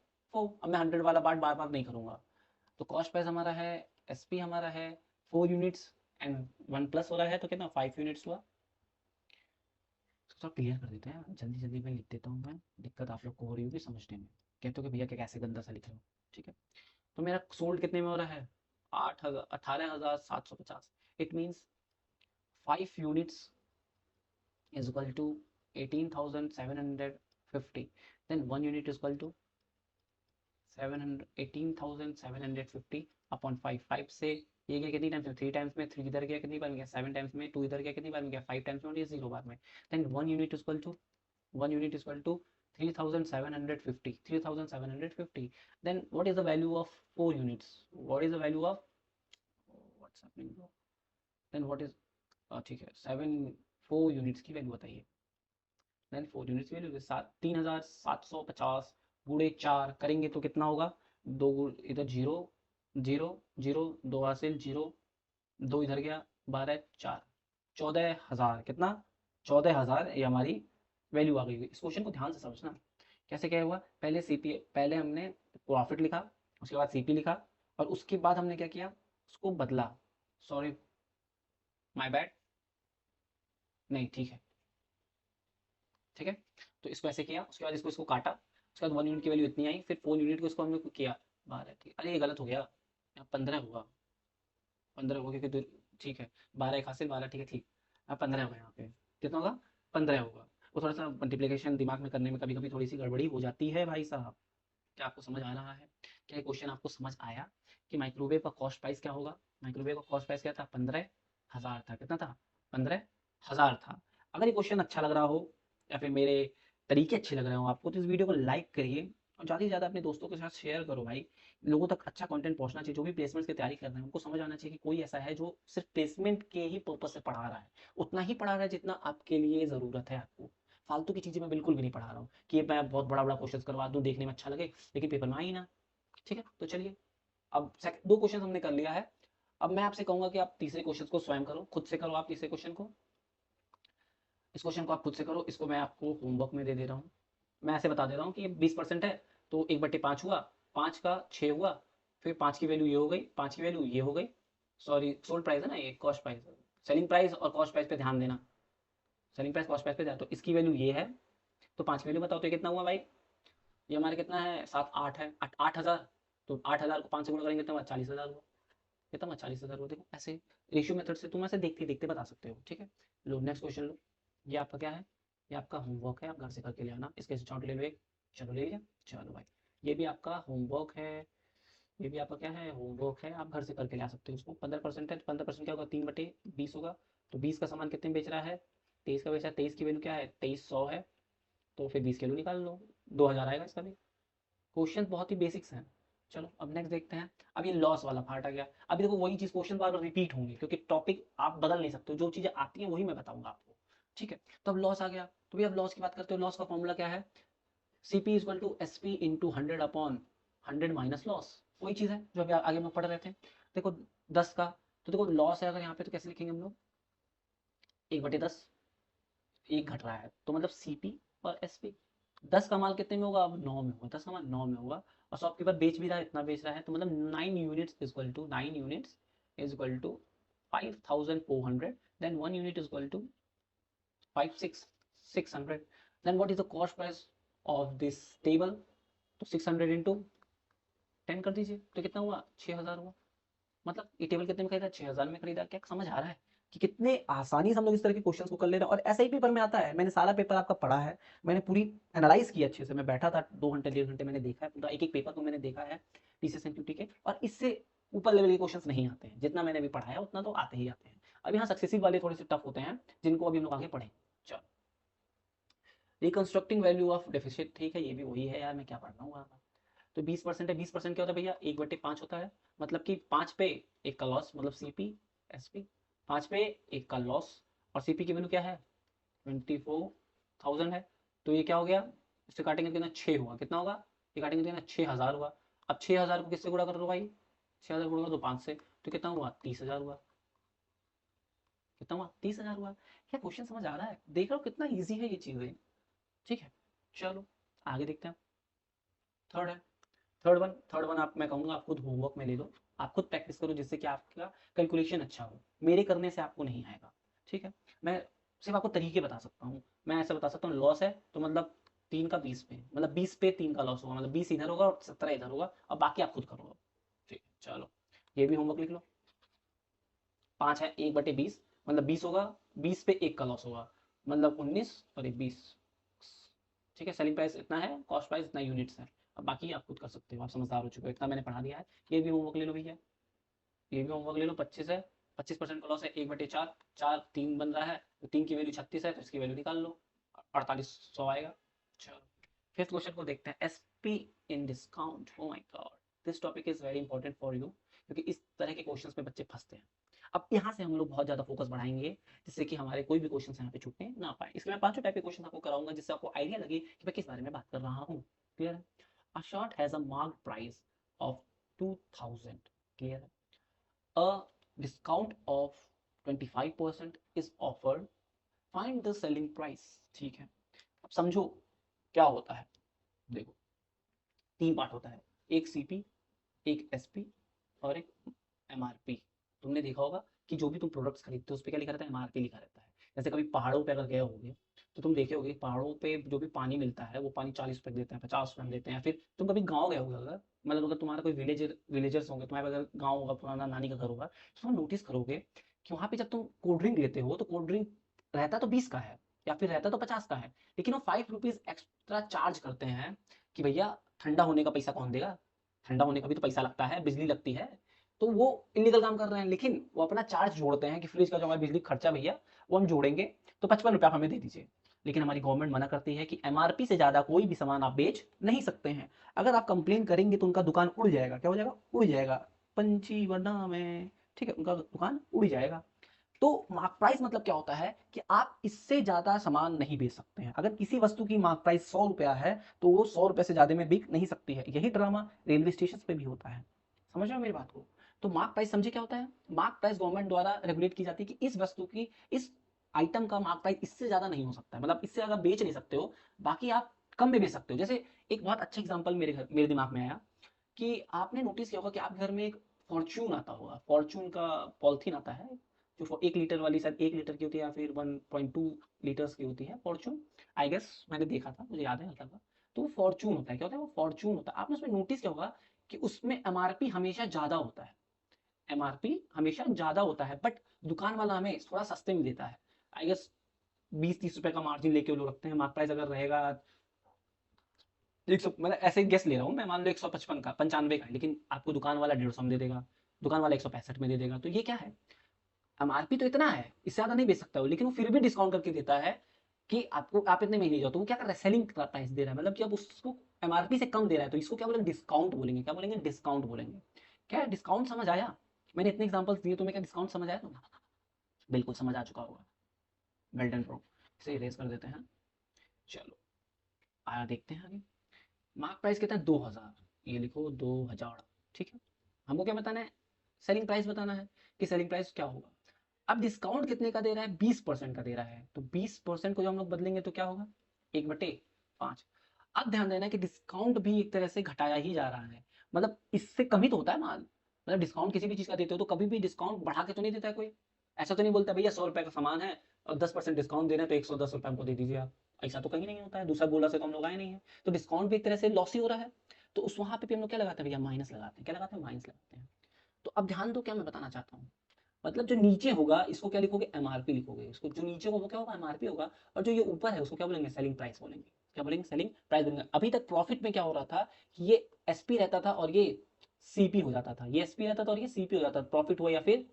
अब मैं 100 वाला पार्ट बार बार नहीं करूंगा। तो कॉस्ट प्राइस हमारा है, एसपी हमारा है 4 यूनिट्स एंड 1+ हो रहा है, तो कितना 5 यूनिट्स हुआ। तो क्लियर कर देते हैं, जल्दी जल्दी में लिख देता हूँ मैं, दिक्कत आप लोग को हो रही होगी समझने में, कहते हो कि भैया क्या कैसे गंदा सा लिख रहे हो। ठीक है, तो मेरा सोल्ड कितने में हो रहा है, 18,750। It means 5 units is equal to 18,750, then 1 unit is equal to 18,750 upon 5। 5 से ये गया कितनी टाइम्स में, 3 टाइम्स में, 3 इधर गया कितनी बार में गया 7 टाइम्स में, 2 इधर गया कितनी बार में गया 5 टाइम्स में, और ये 0 बार में। Then 1 unit is equal to 3,750, 3,750। Then what is the value of 4 units, what is the value of, what's happening bro, then what is, ठीक है 4 यूनिट्स की वैल्यू बताइए। देन 4 यूनिट्स की वैल्यू 3,750 गुणे 4 करेंगे तो कितना होगा, दो इधर 0 0 0, 2 हासिल 0, 2 इधर गया 12 4, 14,000, कितना 14,000 ये हमारी वैल्यू आ गई। इस क्वेश्चन को ध्यान से समझना, कैसे क्या हुआ, पहले सीपी, पहले हमने प्रॉफिट लिखा, उसके बाद सीपी लिखा, और उसके बाद हमने क्या किया, उसको बदला, सॉरी माय बैड, नहीं ठीक है, ठीक है। तो इसको ऐसे किया, उसके बाद इसको इसको काटा, उसके बाद 1 यूनिट की वैल्यू इतनी आई, फिर 4 यूनिट को इसको हमने किया 12, ठीक, अरे ये गलत हो गया, यहाँ 15 हुआ, 15 होगा क्योंकि ठीक है 12 एक हासिल 12, ठीक है ठीक, अब 15 होगा यहाँ पे, कितना होगा 15 होगा। वो थोड़ा सा मल्टीप्लिकेशन दिमाग में करने में कभी कभी थोड़ी सी गड़बड़ी हो जाती है भाई साहब। क्या आपको समझ आ रहा है, क्या क्वेश्चन आपको समझ आया कि माइक्रोवेव का कॉस्ट प्राइस क्या होगा। माइक्रोवेव का कॉस्ट प्राइस क्या था, 15,000 था, कितना था 15,000 था। अगर ये क्वेश्चन अच्छा लग रहा हो या फिर मेरे तरीके अच्छे लग रहे हो आपको, तो इस वीडियो को लाइक करिए और ज़्यादा से ज़्यादा अपने दोस्तों के साथ शेयर करो भाई। लोगों तक अच्छा कंटेंट पहुंचना चाहिए, जो भी प्लेसमेंट्स की तैयारी कर रहे हैं उनको समझ आना चाहिए कि कोई ऐसा है जो सिर्फ प्लेसमेंट के ही पर्पज से पढ़ा रहा है, उतना ही पढ़ा रहा है जितना आपके लिए ज़रूरत है आपको। फालतू की चीज़ें मैं बिल्कुल भी नहीं पढ़ा रहा हूँ कि मैं बहुत बड़ा बड़ा क्वेश्चन करवा दूँ देखने में अच्छा लगे लेकिन पेपर में आए ही ना। ठीक है, तो चलिए, अब 2 क्वेश्चन हमने कर लिया है। अब मैं आपसे कहूंगा कि आप तीसरे क्वेश्चन को स्वयं करो, खुद से करो आप तीसरे क्वेश्चन को। इस क्वेश्चन को आप खुद से करो, इसको मैं आपको होमवर्क में दे दे रहा हूँ। मैं ऐसे बता दे रहा हूँ कि 20% है, तो 1/5 हुआ, 5 का 6 हुआ, फिर 5 की वैल्यू ये हो गई, 5 की वैल्यू ये हो गई, सॉरी सोल्ड प्राइस है ना ये, कॉस्ट प्राइस, सेलिंग प्राइस और कॉस्ट प्राइस पे ध्यान देना, सेलिंग प्राइस कॉस्ट प्राइस पे ध्यान, तो इसकी वैल्यू ये है। तो 5 की वैल्यू बताओ तो ये कितना हुआ भाई, ये हमारे कितना है 7 8 है, 8,000। तो 8,000 को 5 से गुणा करेंगे कितना हुआ, 40,000 हुआ, कितना हुआ 40,000 हुआ। देखो ऐसे रेशियो मेथड से तुम ऐसे देखते देखते बता सकते हो। ठीक है, लो नेक्स्ट क्वेश्चन लो, ये आपका क्या है, ये आपका होमवर्क है, आप घर से करके ले आना, इसके स्क्रीनशॉट ले लो एक, चलो ले लिया, चलो भाई ये भी आपका होमवर्क है, ये भी आपका क्या है होमवर्क है, आप घर से करके ला सकते हो उसको। 15% है तो 15% क्या होगा, 3/20 होगा। तो 20 का सामान कितने में बेच रहा है, 23 का बेच रहा है, 23 की वैल्यू क्या है 2300 है, तो फिर 20 किलो निकाल लो, 2,000 आएगा इसका भी। क्वेश्चन बहुत ही बेसिक्स हैं। चलो अब नेक्स्ट देखते हैं। अब ये लॉस वाला पार्ट आ गया। अभी देखो वही चीज क्वेश्चन बार बार रिपीट होंगे क्योंकि टॉपिक आप बदल नहीं सकते हो, जो चीजें आती हैं वही मैं बताऊंगा आपको। ठीक है, तो अब लॉस आ गया, तो भी अब लॉस की बात करते हो, लॉस का फॉर्मूला क्या है, CP equal to SP into 100 upon 100 minus loss. वही चीज है जो अभी आगे में पढ़ रहे थे। देखो 10 का, तो देखो लॉस है अगर यहाँ पे तो कैसे लिखेंगे हम लोग, 1/10, एक घट रहा है तो मतलब सीपी और एसपी। 10 का माल कितने में होगा, अब 9 में होगा, 10 का माल 9 में होगा, और शॉपकीपर बेच भी रहा है, इतना बेच रहा है, तो मतलब 9 units is equal to 5,400, then 1 unit is equal to 5,600। Then what is the cost price of this table, तो 600 इंटू 10 कर दीजिए, तो कितना हुआ 6,000 हुआ। मतलब ये टेबल कितने में खरीदा, 6,000 में खरीदा। क्या समझ आ रहा है कि कितने आसानी से हम लोग इस तरह के क्वेश्चंस को कर ले रहे हैं, और ऐसा ही पेपर में आता है। मैंने सारा पेपर आपका पढ़ा है, मैंने पूरी एनालाइज किया अच्छे से, मैं बैठा था 2 घंटे 1.5 घंटे मैंने देखा है पूरा एक एक पेपर को मैंने देखा है टीसीएस एनक्यूटी के, और इससे ऊपर लेवल के क्वेश्चंस नहीं आते हैं, जितना मैंने अभी पढ़ाया उतना तो आते ही आते हैं। अब यहाँ सक्सेसिव वाले थोड़े से टफ होते हैं जिनको अभी हम लोग आगे पढ़ें। चलो, रिकंस्ट्रक्टिंग वैल्यू ऑफ डेफिसिट, ठीक है ये भी वही है यार, मैं क्या पढ़ रहा हूँ। तो 20% है, 20% क्या होता है भैया, 1/5 होता है, मतलब कि 5 पे एक का लॉस, मतलब सीपी एसपी, 5 पे एक का लॉस, और सीपी की वैल्यू क्या है 24,000 है। तो ये क्या हो गया, इससे काटेंगे तो कितना 6 हुआ, कितना होगा, ये काटेंगे तो कितना 6,000 हुआ। अब 6,000 को किससे गुणा कर दो भाई, 6,000 गुणा कर दो 5 से, तो कितना हुआ 30,000 हुआ, कितना हुआ, 30,000 हुआ। क्या क्वेश्चन समझ आ रहा है? देख रहे हो कितना ईजी है ये चीजें। ठीक है, चलो आगे देखते हैं। थर्ड है, थर्ड वन आप, मैं कहूँगा आप खुद होमवर्क में ले लो, आप खुद प्रैक्टिस करो, जिससे कि आपका कैलकुलेशन अच्छा हो। मेरे करने से आपको नहीं आएगा। ठीक है, मैं सिर्फ आपको तरीके बता सकता हूँ। मैं ऐसा बता सकता हूँ, लॉस है तो मतलब 3 का 20 पे, मतलब 20 पे 3 का लॉस होगा, मतलब 20 इधर होगा और 17 इधर होगा, और बाकी आप खुद करो। ठीक है, चलो ये भी होमवर्क लिख लो। 5 है, 1/20, मतलब 20 होगा, 20 पे 1 का लॉस होगा, मतलब 19 और 1 20। ठीक है, सेलिंग प्राइस इतना है, कॉस्ट प्राइस इतना यूनिट्स है। अब बाकी आप खुद कर सकते हो, आप समझदार हो चुके हो, इतना मैंने पढ़ा दिया है। ये भी होमवर्क ले लो भैया, ये भी होमवर्क ले लो। 25 है, 25% का लॉस है, 1/4, 4 3 बन रहा है, तो 3 की वैल्यू 36 है, तो इसकी वैल्यू निकाल लो, 4800 आएगा। चलो फिफ्थ क्वेश्चन को देखते हैं, SP in discount. Oh my God, this topic is very important for you, क्योंकि इस तरह के क्वेश्चंस में बच्चे फंसते हैं। अब यहाँ से हम लोग बहुत ज्यादा फोकस बढ़ाएंगे, जिससे कि हमारे कोई भी क्वेश्चन यहाँ पे छूटने ना पाए। इसलिए मैं 5 टाइप के क्वेश्चन आपको कराऊंगा, जिससे आपको आइडिया लगे कि मैं किस बारे में बात कर रहा हूँ। क्लियर है? A shot has a marked price of 2000, clear है? A discount of 25% is offered. Find the selling price. ठीक है, अब समझो क्या होता है। देखो, 3 पार्ट होता है, एक सीपी, एक एसपी और एक एमआरपी। तुमने देखा होगा कि जो भी तुम प्रोडक्ट्स खरीदते हो उस पर क्या लिखा रहता है, एमआरपी लिखा रहता है। जैसे कभी पहाड़ों पे अगर गए होगे तो तुम देखे होगे पहाड़ों पे जो भी पानी मिलता है वो पानी 40 रुपए देते हैं, 50 रुपए देते हैं। फिर तुम कभी गाँव गए होगे अगर, मतलब अगर तुम्हारा कोई विलेजर्स होंगे, तुम्हारे अगर गाँव होगा, पुराना नानी का घर होगा, तो तुम नोटिस करोगे कि वहाँ पे जब तुम कोल्ड ड्रिंक लेते हो तो कोल्ड ड्रिंक रहता तो 20 का है, या फिर रहता तो 50 का है, लेकिन वो 5 रुपीज एक्स्ट्रा चार्ज करते हैं कि भैया ठंडा होने का पैसा कौन देगा, ठंडा होने का भी तो पैसा लगता है, बिजली लगती है। तो वो इलीगल काम कर रहे हैं, लेकिन वो अपना चार्ज जोड़ते हैं कि फ्रिज का जो हमारा बिजली खर्चा भैया वो हम जोड़ेंगे, तो 55 रुपया हमें दे दीजिए। लेकिन हमारी गवर्नमेंट मना करती है कि एमआरपी से ज्यादा कोई भी सामान आप बेच नहीं सकते हैं। अगर आप कंप्लेन करेंगे तो उनका दुकान उड़ जाएगा। क्या हो जाएगा? उड़ जाएगा, पंछी वरना में। ठीक है, उनका दुकान उड़ जाएगा। तो मार्क प्राइस मतलब क्या होता है कि आप इससे ज्यादा सामान नहीं बेच सकते हैं। अगर किसी वस्तु की मार्क प्राइस 100 रुपया है तो वो 100 रुपए से ज्यादा में बिक नहीं सकती है। यही ड्रामा रेलवे स्टेशन पे भी होता है। समझ रहे हो मेरी बात को? तो मार्क प्राइस समझे क्या होता है? मार्क प्राइस गवर्नमेंट द्वारा रेगुलेट की जाती है कि इस वस्तु की, इस आइटम का मार्क प्राइस इससे ज्यादा नहीं हो सकता है, मतलब इससे ज्यादा बेच नहीं सकते हो। बाकी आप कम में बेच सकते हो। जैसे एक बहुत अच्छा एग्जांपल मेरे दिमाग में आया कि आपने नोटिस किया होगा कि आप घर में एक फॉर्च्यून आता होगा, फॉर्च्यून का पॉलिथीन आता है, जो 1 लीटर वाली, शायद 1 लीटर की होती है या फिर 1.2 लीटर्स की होती है फॉर्च्यून। आई गेस मैंने देखा था, मुझे याद है हल्का सा। तो वो फॉर्च्यून होता है, क्या होता है? वो फॉर्च्यून होता है। आपने उसमें नोटिस किया होगा कि उसमें एमआरपी हमेशा ज्यादा होता है, एमआरपी हमेशा ज्यादा होता है, बट दुकान वाला हमें थोड़ा सस्ते में देता है। आई गेस 20-30 रुपए का मार्जिन लेके वो लोग रखते हैं। मार्क प्राइस अगर रहेगा 100, मतलब ऐसे गेस ले रहा हूँ मैं, मान लो 155 का, 95 का है, लेकिन आपको दुकान वाला 150 में दे देगा, दुकान वाला 165 में दे देगा। तो ये क्या है? एमआरपी तो इतना है, इससे ज्यादा नहीं बेच सकता हो, लेकिन वो फिर भी डिस्काउंट करके देता है कि आपको, आप इतने में ही ले जाओ। तो वो क्या कर रहा है? सेलिंग प्राइस दे रहा है, मतलब कि अब उसको एमआरपी से कम दे रहा है, तो इसको क्या बोलेंगे? डिस्काउंट बोलेंगे। क्या बोलेंगे? डिस्काउंट बोलेंगे। क्या डिस्काउंट समझ आया? मैंने इतने एग्जांपल्स दिए तुम्हें, क्या डिस्काउंट समझ आया तुम्हें? बिल्कुल समझ आ चुका होगा। Well done bro. इसे इरेज कर देते हैं। चलो आया, देखते हैं आगे। मार्क प्राइस कितना है? 2000। ये लिखो 2000। ठीक है, हमको क्या बताना है? सेलिंग प्राइस बताना है कि सेलिंग प्राइस क्या होगा। अब डिस्काउंट कितने का दे रहा है? 20% का दे रहा है, तो 20% को जो हम लोग बदलेंगे तो क्या होगा? 1/5। अब ध्यान देना कि डिस्काउंट भी एक तरह से घटाया ही जा रहा है, मतलब इससे कम ही तो होता है माल। मतलब डिस्काउंट किसी भी चीज का देते हो तो कभी भी डिस्काउंट बढ़ा के तो नहीं देता है कोई। ऐसा तो नहीं बोलता भैया 100 रुपए का सामान है और 10% डिस्काउंट दे रहे हैं तो 110 रुपए हमको दे दीजिए आप। ऐसा तो कहीं नहीं होता है, दूसरा बोला से तो हम लोग आए नहीं है। तो डिस्काउंट भी एक तरह से लॉस ही हो रहा है। तो उस वहां पे भी हम लोग क्या लगाते हैं भैया? माइनस लगाते हैं। क्या लगाते हैं? माइनस लगाते हैं। तो अब ध्यान दो क्या मैं बताना चाहता हूँ। मतलब जो नीचे होगा इसको क्या लिखोगे? एमआरपी लिखोगे। इसको जो नीचे होगा वो क्या होगा? एमआरपी होगा। और जो ये ऊपर है उसको क्या बोलेंगे? सेलिंग प्राइस बोलेंगे। क्या बोलेंगे? सेलिंग प्राइस बोलेंगे। अभी तक प्रॉफिट में क्या हो रहा था कि ये एसपी रहता था और ये सीपी हो जाता था, ये एसपी रहता था और ये सीपी हो जाता था। प्रॉफिट हुआ या फिर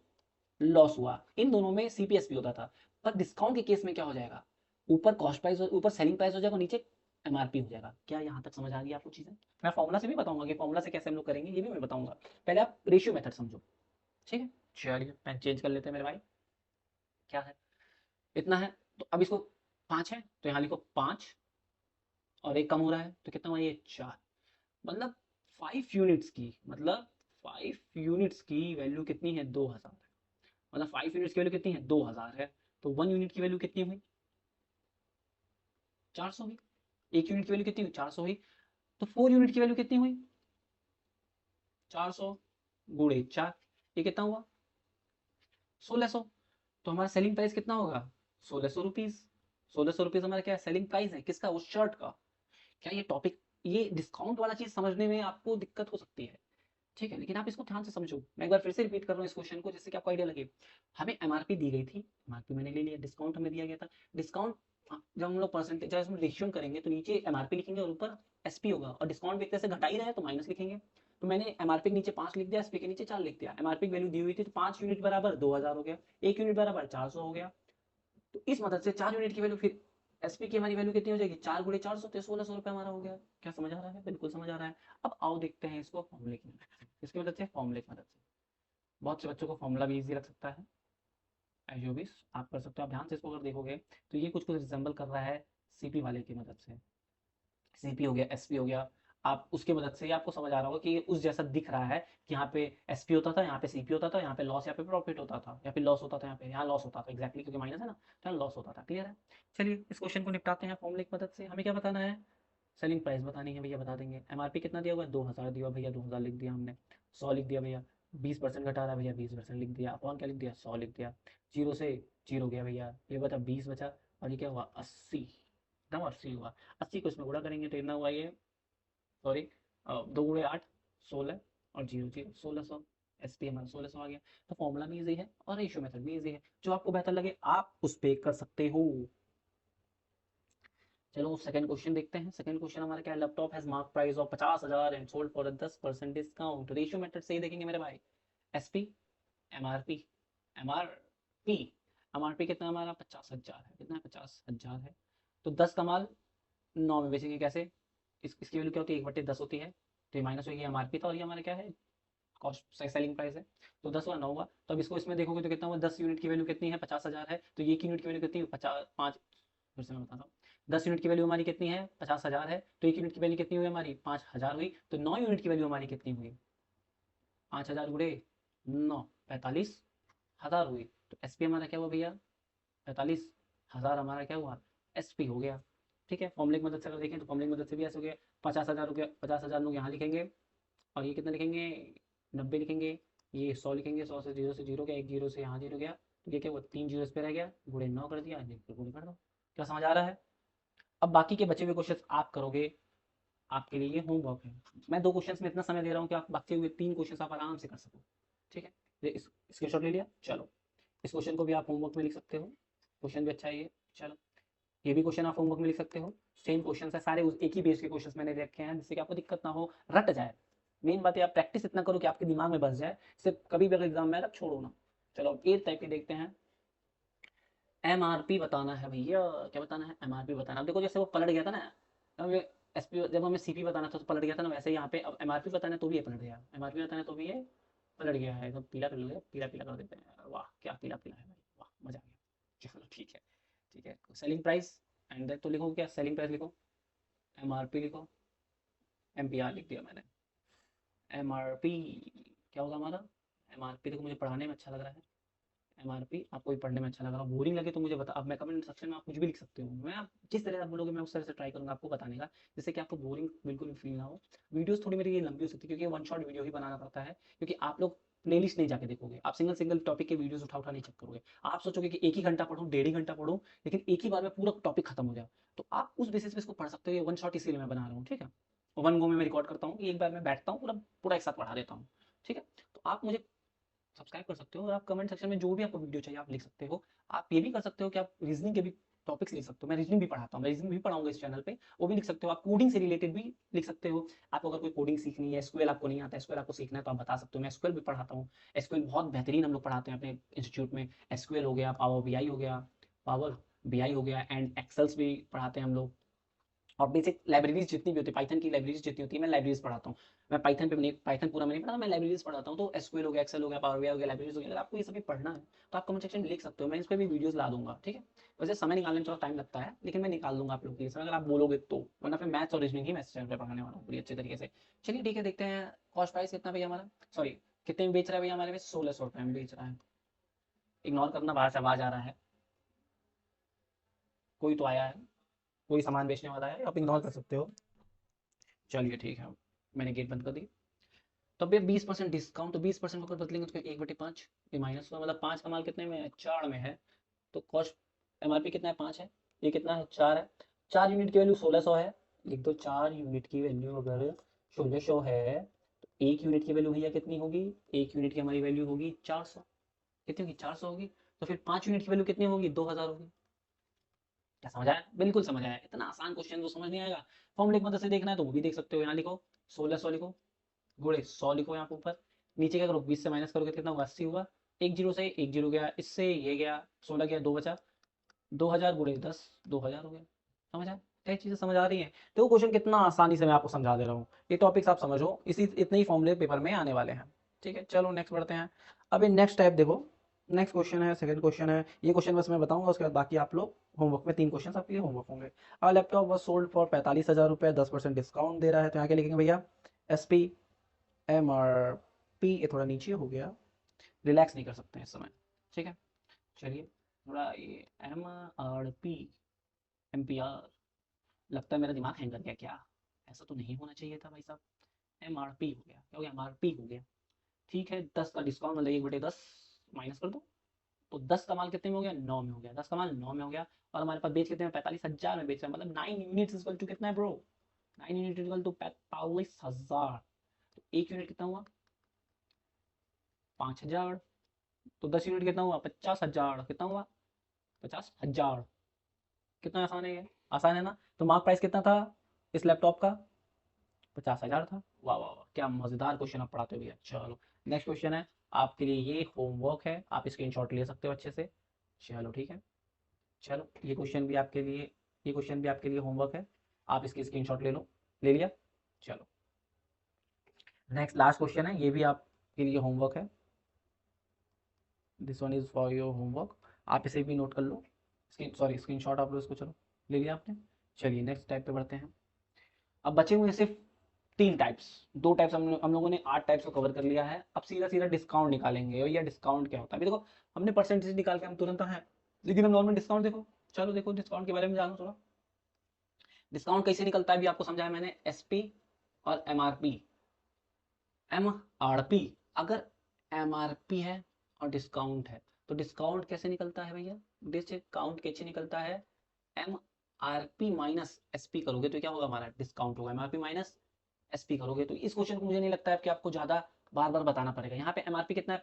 लॉस हुआ, इन दोनों में सीपीएसपी होता था। पर डिस्काउंट के केस में क्या हो जाएगा? ऊपर कॉस्ट प्राइस, ऊपर सेलिंग प्राइस हो जाएगा, नीचे एमआरपी हो जाएगा। क्या यहाँ तक समझ आ गई आपको चीजें? मैं फॉर्मुला से भी बताऊंगा कि फॉर्मुला से कैसे हम लोग करेंगे, ये भी मैं बताऊंगा। पहले आप रेशियो मेथड समझो। ठीक है, चलिए पेन चेंज कर लेते हैं मेरे भाई। क्या है? इतना है, तो अब इसको 5 है तो यहाँ लिखो 5, और एक कम हो रहा है तो कितना हुआ? ये 4। मतलब 5 यूनिट्स की, मतलब 5 यूनिट्स की वैल्यू कितनी है? 2000। मतलब 5 यूनिट्स की वैल्यू कितनी है, 2000 है, तो 1 यूनिट की वैल्यू कितनी हुई, 400 हुई। 1 यूनिट की वैल्यू कितनी हुई, 400 हुई। तो 4 यूनिट की वैल्यू कितनी हुई, 400 गुणे 4, ये कितना हुआ, 1600। तो हमारा सेलिंग प्राइस कितना होगा, 1600 रुपीज। 1600 रुपीज हमारा क्या सेलिंग प्राइस है, किसका, उस शर्ट का। क्या ये टॉपिक, ये डिस्काउंट वाला चीज समझने में आपको दिक्कत हो सकती है, ठीक है, लेकिन आप इसको ध्यान से समझो। मैं एक बार फिर से रिपीट कर रहा हूँ इस क्वेश्चन को, जिससे कि आपको आइडिया लगे। हमें एमआरपी दी गई थी, एमआरपी मैंने ले लिया, डिस्काउंट हमें दिया गया था। डिस्काउंट जब हम लोग परसेंटेज, जब इसमें रेशियो करेंगे तो नीचे एमआरपी लिखेंगे और ऊपर एसपी होगा, और डिस्काउंट भी एक तरह से घटा ही रहे हैं तो माइनस लिखेंगे। तो मैंने एमआरपी के नीचे 5 लिख दिया, एसपी के नीचे 4 लिख दिया। एमआरपी की वैल्यू दी हुई थी तो 5 यूनिट बराबर 2000 हो गया, 1 यूनिट बराबर 400 हो गया। तो इस मदद से 4 यूनिट की वैल्यू, फिर एसपी की हमारी वैल्यू कितनी हो जाएगी, 4 गुणे 400, तो 1600 रुपये हमारा हो गया। क्या समझ आ रहा है, बिल्कुल समझ आ रहा है। अब आओ देखते हैं इसको फॉर्मूले की मदद से, इसकी मदद से, फॉर्मूले की मदद से। बहुत से बच्चों को फॉर्मूला भी इजी लग सकता है, जो भी आप कर सकते हो। आप ध्यान से इसको अगर देखोगे तो ये कुछ कुछ रिजेंबल कर रहा है सीपी वाले की मदद से। सीपी हो गया, एसपी हो गया, आप उसकी मदद से, आपको समझ आ रहा होगा कि ये उस जैसा दिख रहा है कि यहाँ पे एसपी होता था, यहाँ पे सीपी होता था, यहाँ पे लॉस, यहाँ पे प्रॉफिट होता था, यहाँ पे लॉस होता था, यहाँ लॉस होता था एग्जैक्टली, क्योंकि माइनस है ना, तो यहाँ लॉस होता था। क्लियर है। चलिए इस क्वेश्चन को निपटाते हैं फॉर्मूले की मदद से। हमें क्या बताना है, सेलिंग प्राइस बतानी है भैया, बता देंगे। एमआरपी कितना दिया हुआ है, 2000 दिया हुआ भैया, 2000 लिख दिया हमने। 100 लिख दिया भैया, 20% घटा रहा है भैया, 20% लिख दिया। अपॉन क्या लिख दिया, 100 लिख दिया। जीरो से जीरो गया भैया, ये बता 20 बचा, और ये क्या हुआ, 80, एकदम 80 हुआ। 80 को इसमें गुणा करेंगे तो इतना हुआ ये, सॉरी, 2 गुणे 8, 16, और जीरो जीरो 1600। एस पी हमारा 1600 आ गया। तो फॉर्मूला भी इजी है और रेशियो मेथड भी इजी है, जो आपको बेहतर लगे आप उस पे कर सकते हो। चलो सेकंड क्वेश्चन देखते हैं। सेकंड क्वेश्चन हमारा क्या है, laptop has mark price of 50,000 and sold for 10% discount. Ratio method से ही देखेंगे मेरे भाई। एसपी, एमआरपी, एमआरपी, एमआरपी कितना हमारा 50,000 है, कितना है 50,000 है। तो 10 का माल 9 में बेचेंगे, कैसे, इसकी वैल्यू क्या होती है, 1/10 होती है। तो ये माइनस होगी एमआरपी था, और ये हमारा क्या है, कॉस्ट सेलिंग प्राइस है। तो 10 हुआ, 9 हुआ। तो अब इसको इसमें देखोगे तो कितना हुआ, 10 यूनिट की वैल्यू कितनी है, 50,000 है, तो ये की यूनिट की वैल्यू कितनी है, 50, 5, फिर से मैं बताता हूँ। 10 यूनिट की वैल्यू हमारी कितनी है, 50,000 है, तो एक यूनिट की वैल्यू कितनी हुई हमारी, 5,000 हुई। तो 9 यूनिट की वैल्यू हमारी कितनी हुई, 5,000 गुणे 9, 45,000 हुई। तो एसपी हमारा क्या हुआ भैया, 45,000 हमारा क्या हुआ, एसपी हो गया। ठीक है, फॉर्मूले की मदद से अगर देखें तो फॉर्मूले की मदद से भी ऐसे हो गया। 50,000 रुपये, 50,000 लोग यहाँ लिखेंगे, और ये कितना लिखेंगे, 90 लिखेंगे। ये 100 लिखेंगे, 100 से जीरो गया, एक जीरो से यहाँ जीरो गया, तो ये क्या हुआ, 3 जीरो इस पे रह गया, गुणे 9 कर दिया, गुणे कर दो। क्या समझ आ रहा है। अब बाकी के बचे हुए क्वेश्चन आप करोगे, आपके लिए ये होमवर्क है। मैं 2 क्वेश्चन में इतना समय दे रहा हूँ कि आप बचे हुए 3 क्वेश्चन आप आराम से कर सको। ठीक है, ये स्क्रीनशॉट ले लिया, चलो इस क्वेश्चन को भी आप होमवर्क में लिख सकते हो। क्वेश्चन भी अच्छा है ये, चलो ये भी क्वेश्चन आप होमवर्क में लिख सकते हो। सेम क्वेश्चन है सारे, उस एक ही बेस के क्वेश्चन मैंने रखे हैं, जिससे कि आपको दिक्कत ना हो, रट जाए। मेन बात है आप प्रैक्टिस इतना करो कि आपके दिमाग में बस जाए, सिर्फ कभी भी अगर एग्जाम में आए तो छोड़ो ना। चलो अब 8 टाइप के देखते हैं। एमआरपी बताना है भैया, क्या बताना है, एमआरपी बताना। अब देखो जैसे वो पलट गया था ना, अब एसपी, जब हमें सीपी बताना था तो पलट गया था ना, वैसे ही यहाँ पे अब एमआरपी बताना है तो भी ये पलट गया, एमआरपी बताना है तो भी ये पलट गया है। तो पीला कर लो, पीला पीला कर देते हैं, वाह क्या पीला पीला है भाई, वाह मजा आ गया। चलो ठीक है, ठीक है। सेलिंग प्राइस एंड तो लिखो, क्या सेलिंग प्राइस लिखो, एमआरपी लिखो, एमपीआर लिख दिया मैंने। एमआरपी क्या होगा हमारा, एमआरपी देखो मुझे पढ़ाने में अच्छा लग रहा है। एमआरपी आपको भी पढ़ने में अच्छा लग रहा हो, बोरिंग लगे तो मुझे बता, अब मैं कमेंट सेक्शन में आप कुछ भी लिख सकते हो, मैं आप जिस तरह से आप बोलोगे मैं उस तरह से ट्राई करूंगा आपको बताने का, जिससे कि आपको बोरिंग बिल्कुल भी फील ना हो। वीडियोस थोड़ी मेरी ये लंबी हो सकती है, क्योंकि वन शॉट वीडियो ही बनाना पड़ता है, क्योंकि आप लोग प्लेलिस्ट नहीं जाके देखोगे, आप सिंगल सिंगल टॉपिक के वीडियोस उठा उठा नहीं चेक करोगे। आप सोचोगे कि एक ही घंटा पढ़ूं, 1.5 घंटा पढ़ूं, लेकिन एक ही बार में पूरा टॉपिक खत्म हो जाए। तो आप उस बेसिस पे इसको पढ़ सकते हो, ये वन शॉट इसीलिए मैं बना रहा हूँ। ठीक है, वन गो में मैं रिकॉर्ड करता हूँ, एक बार मैं बैठता हूँ, पूरा पूरा एक साथ पढ़ा देता हूँ। ठीक है, तो आप मुझे सब्सक्राइब कर सकते हो, और आप कमेंट सेक्शन में जो भी आपको वीडियो चाहिए आप लिख सकते हो। आप ये भी कर सकते हो कि आप रीजनिंग के भी टॉपिक्स लिख सकते हो, मैं रीजनिंग भी पढ़ाता हूँ, मैं रीजनिंग भी पढ़ाऊंगा इस चैनल पे, वो भी लिख सकते हो। आप कोडिंग से रिलेटेड भी लिख सकते हो, आपको अगर कोई कोडिंग सीखनी है, एसक्यूएल आपको नहीं आता, एसक्यूएल आपको सीखना है तो आप बता सकते हो, मैं एसक्यूएल भी पढ़ाता हूँ। एसक्यूएल बहुत बेहतरीन हम लोग पढ़ाते हैं अपने इंस्टीट्यूट में। एसक्यूएल हो गया, पावर बीआई हो गया, पावर बीआई हो गया, एंड एक्सेल्स भी पढ़ाते हैं हम लोग। और बेसिक लाइब्रेरीज जितनी भी होती है, पाइथन की लाइब्रेरीज जितनी होती है, मैं लाइब्रेरीज पढ़ाता हूँ। मैं पाइथन पे नहीं, पाइथन पूरा मैं नहीं पढ़ाता, मैं लाइब्रेरीज पढ़ाता हूँ। तो एसक्यूएल हो गया, एक्सेल हो गया, पावर बीआई हो गया, लाइब्रेरीज हो गया, अगर आपको ये सभी पढ़ना है तो आप कमेंट सेक्शन में लिख सकते हो, मैं इस पर भी वीडियोस ला दूंगा। ठीक है, वैसे समय निकालने में थोड़ा टाइम लगता है, लेकिन मैं निकाल दूंगा आप लोग के लिए अगर आप बोलोगे तो, वरना फिर मैथ्स और रीजनिंग ही मैं इस चैनल पे पढ़ाने वाला हूँ पूरी अच्छे तरीके से। चलिए ठीक है, देखते हैं कॉस्ट प्राइस कितना भैया हमारा, सॉरी कितने में बेच रहा है भैया हमारे पास, 1600 रुपये में बेच रहा है। इग्नोर करना, बाहर से आवाज आ रहा है, कोई तो आया है, कोई सामान बेचने वाला है, आप इग्नोर कर सकते हो। चलिए ठीक है, मैंने गेट बंद कर दी। तो अब ये 20% डिस्काउंट, तो 20% होकर बदलेंगे तो 1/5, ये माइनस हुआ, मतलब 5 का माल कितने में है, 4 में है। तो कॉस्ट एमआरपी कितना है, 5 है, ये कितना है, 4 है। 4 यूनिट की वैल्यू 1600 है, लिख दो 4 यूनिट की वैल्यू अगर 1600 है, तो 1 यूनिट की वैल्यू भैया कितनी होगी, 1 यूनिट की हमारी वैल्यू होगी 400, कितनी होगी, 400 होगी। तो फिर 5 यूनिट की वैल्यू कितनी होगी, 2000 होगी। क्या समझ आया, बिल्कुल समझ आया, इतना आसान क्वेश्चन तो समझ नहीं आएगा। फॉर्मूले की मदद से देखना है तो वो भी देख सकते हो, यहाँ लिखो 1600 लिखो, गुणे 100 लिखो यहाँ पे ऊपर, नीचे क्या करो 20 से माइनस करोगे कितना होगा, 80 होगा। एक जीरो से एक जीरो गया, इससे ये गया, 16 गया, 2 बचा, 2000 गुणे 10, 2000 हो गया। समझ आया, कई चीजें समझ आ रही हैं। तो वो क्वेश्चन कितना आसानी से मैं आपको समझा दे रहा हूँ, ये टॉपिक्स आप समझो, इसी इतने ही फॉर्मूले पेपर में आने वाले हैं। ठीक है, चलो नेक्स्ट बढ़ते हैं। अब ये नेक्स्ट टाइप देखो, नेक्स्ट क्वेश्चन है, सेकंड क्वेश्चन है, ये क्वेश्चन बस मैं बताऊंगा, उसके बाद बाकी आप लोग होमवर्क में 3 क्वेश्चन आपके लिए होमवर्क होंगे। और लैपटॉप वॉज सोल्ड फॉर 45,000 रुपये, 10% डिस्काउंट दे रहा है, तो यहाँ के लिखेंगे भैया S P M R P, ये थोड़ा नीचे हो गया, रिलैक्स नहीं कर सकते हैं इस समय। ठीक है, चलिए थोड़ा ये M R P, M P R, लगता है मेरा दिमाग हैंग कर गया क्या, ऐसा तो नहीं होना चाहिए था भाई साहब। एम आर पी हो गया, क्या हो गया, एम आर पी हो गया। ठीक है, 10 का डिस्काउंट मतलब 1/10 माइनस कर दो, तो 10 का माल कितने में हो गया, 9 में हो गया, 10 का माल 9 में हो गया। और हमारे पास बेच कितने में, 45,000 में बेच रहे हैं, मतलब 9 यूनिट्स इक्वल टू कितना है ब्रो, 9 यूनिट इक्वल टू 45,000। तो एक यूनिट कितना हुआ, 5,000। तो 10 यूनिट कितना हुआ, 50,000, कितना हुआ, 50,000। कितना आसान है ये, आसान है ना। तो मार्क प्राइस कितना था इस लैपटॉप का, 50,000 था। वाह वाह वाह, क्या मजेदार क्वेश्चन आप पढ़ाते हो भैया। चलो नेक्स्ट क्वेश्चन है आपके लिए, ये होमवर्क है, आप स्क्रीनशॉट ले सकते हो अच्छे से। चलो ठीक है, चलो ये क्वेश्चन भी आपके लिए, ये क्वेश्चन भी आपके लिए होमवर्क है, आप इसकी स्क्रीनशॉट ले लो, ले लिया। चलो नेक्स्ट लास्ट क्वेश्चन है, ये भी आपके लिए होमवर्क है, this one is for your homework, आप इसे भी नोट कर लो, स्क्रीनशॉट आप लो इसको, चलो ले लिया आपने। चलिए नेक्स्ट टाइप पे बढ़ते हैं। अब बचे हुए सिर्फ 3 टाइप्स, 2 टाइप्स हम लोगों ने 8 टाइप्स को कवर कर लिया है। अब सीधा सीधा डिस्काउंट निकालेंगे, भैया डिस्काउंट क्या होता है, अभी देखो हमने परसेंटेज निकाल के हम तुरंत हैं, लेकिन हम नॉर्मल डिस्काउंट देखो, चलो देखो डिस्काउंट के बारे में जानो थोड़ा। डिस्काउंट कैसे निकलता है भी आपको समझाया मैंने, एसपी और एमआरपी। एमआरपी, अगर एमआरपी है और डिस्काउंट है, तो डिस्काउंट कैसे निकलता है भैया, डिस्काउंट कैसे निकलता है, M R P minus S P करोगे तो क्या होगा, हमारा डिस्काउंट होगा, M R P minus S P करोगे। तो इस क्वेश्चन को मुझे नहीं लगता है कि आपको ज्यादा बार बार बताना पड़ेगा। यहाँ पे एमआरपी कितना है,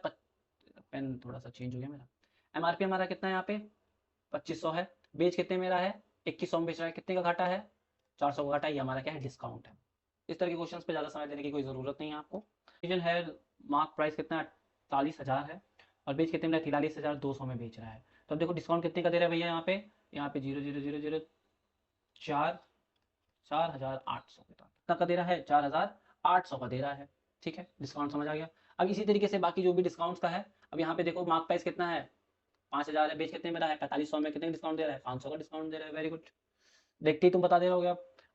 पेन थोड़ा सा चेंज हो गया मेरा, एमआरपी हमारा कितना है यहाँ पे, 2500 है, बेच कितने मेरा है, 2100 में बेच रहा है, कितने का घाटा है, 400 का घाटा, ये हमारा क्या है, डिस्काउंट है। इस तरह के क्वेश्चन पे ज्यादा समय देने की कोई जरूरत नहीं है आपको। डिसीजन है, मार्क प्राइस कितना है, 48,000 है, और बेच कितने में, 43,200 में बेच रहा है। तो अब देखो डिस्काउंट कितने का दे रहा है भैया, यहाँ पे 0,000,004, 4,800 कितना का दे रहा है, 4,800 का दे रहा है। ठीक है, डिस्काउंट समझ आ गया। अब इसी तरीके से बाकी जो भी डिस्काउंट का है, अब यहाँ पे देखो मार्क प्राइस कितना है, 5,000 है, बेच कितने में रहा है, 4500 में, कितने डिस्काउंट दे रहा है, 500 का डिस्काउंट दे रहा है, वेरी गुड। देखते ही तुम बता दे रहे हो।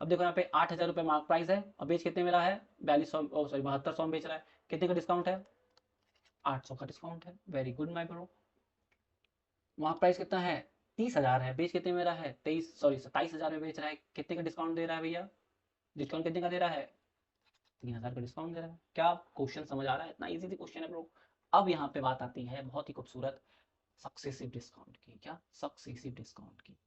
अब देखो यहाँ पे 8,000 रुपये मार्क प्राइस है, और बेच कितने में रहा है, 4200, सॉरी 7200 में बेच रहा है, कितने का डिस्काउंट है, 800 का डिस्काउंट है, वेरी गुड माई ब्रो। वहाँ प्राइस कितना है, 30,000 है, बेच कितने में रहा है, 27,000 में बेच रहा है, कितने का डिस्काउंट दे रहा है भैया, डिस्काउंट कितने का दे रहा है, 3,000 का डिस्काउंट दे रहा है। क्या क्वेश्चन समझ आ रहा है, इतना इजी क्वेश्चन है ब्रो। अब यहाँ पे बात आती है बहुत ही खूबसूरत सक्सेसिव डिस्काउंट की। क्या, सक्सेसिव डिस्काउंट की।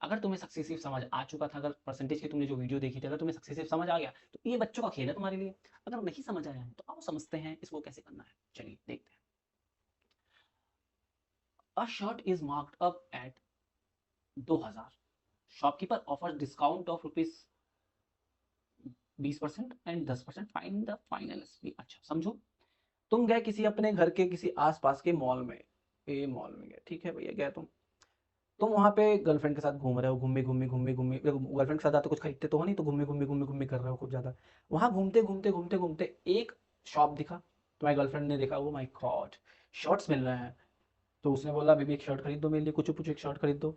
अगर तुम्हें सक्सेसिव समझ आ चुका था, अगर परसेंटेज की तुमने जो वीडियो देखी थी, अगर तुम्हें सक्सेसिव समझ आ गया, तो ये बच्चों का खेल है तुम्हारे लिए। अगर नहीं समझ आया है तो आओ समझते हैं इसको कैसे करना है, चलिए देखते हैं। A shirt is marked up at 2,000. Shopkeeper offers discount of ₹20% and 10%. Find the final SP. अच्छा समझो, तुम गए किसी अपने घर के किसी आसपास के मॉल में, ए मॉल में गए, ठीक है भैया, गए तुम वहां पे गर्लफ्रेंड के साथ घूम रहे हो, घूमे घूमे घूमे घूमे, गर्लफ्रेंड के साथ जाते कुछ खरीदते तो हो नहीं, तो घूमे घूमे घूमे घूमे कर रहे हो खूब ज्यादा। वहां घूमते घूमते घूमते घूमते एक शॉप दिखा, तुम्हारी गर्लफ्रेंड ने देखा, वो माय गॉड शर्ट्स मिल रहे हैं, तो उसने बोला बेबी एक शर्ट खरीद दो मेरे लिए, कुछ पुचू एक शर्ट खरीद दो।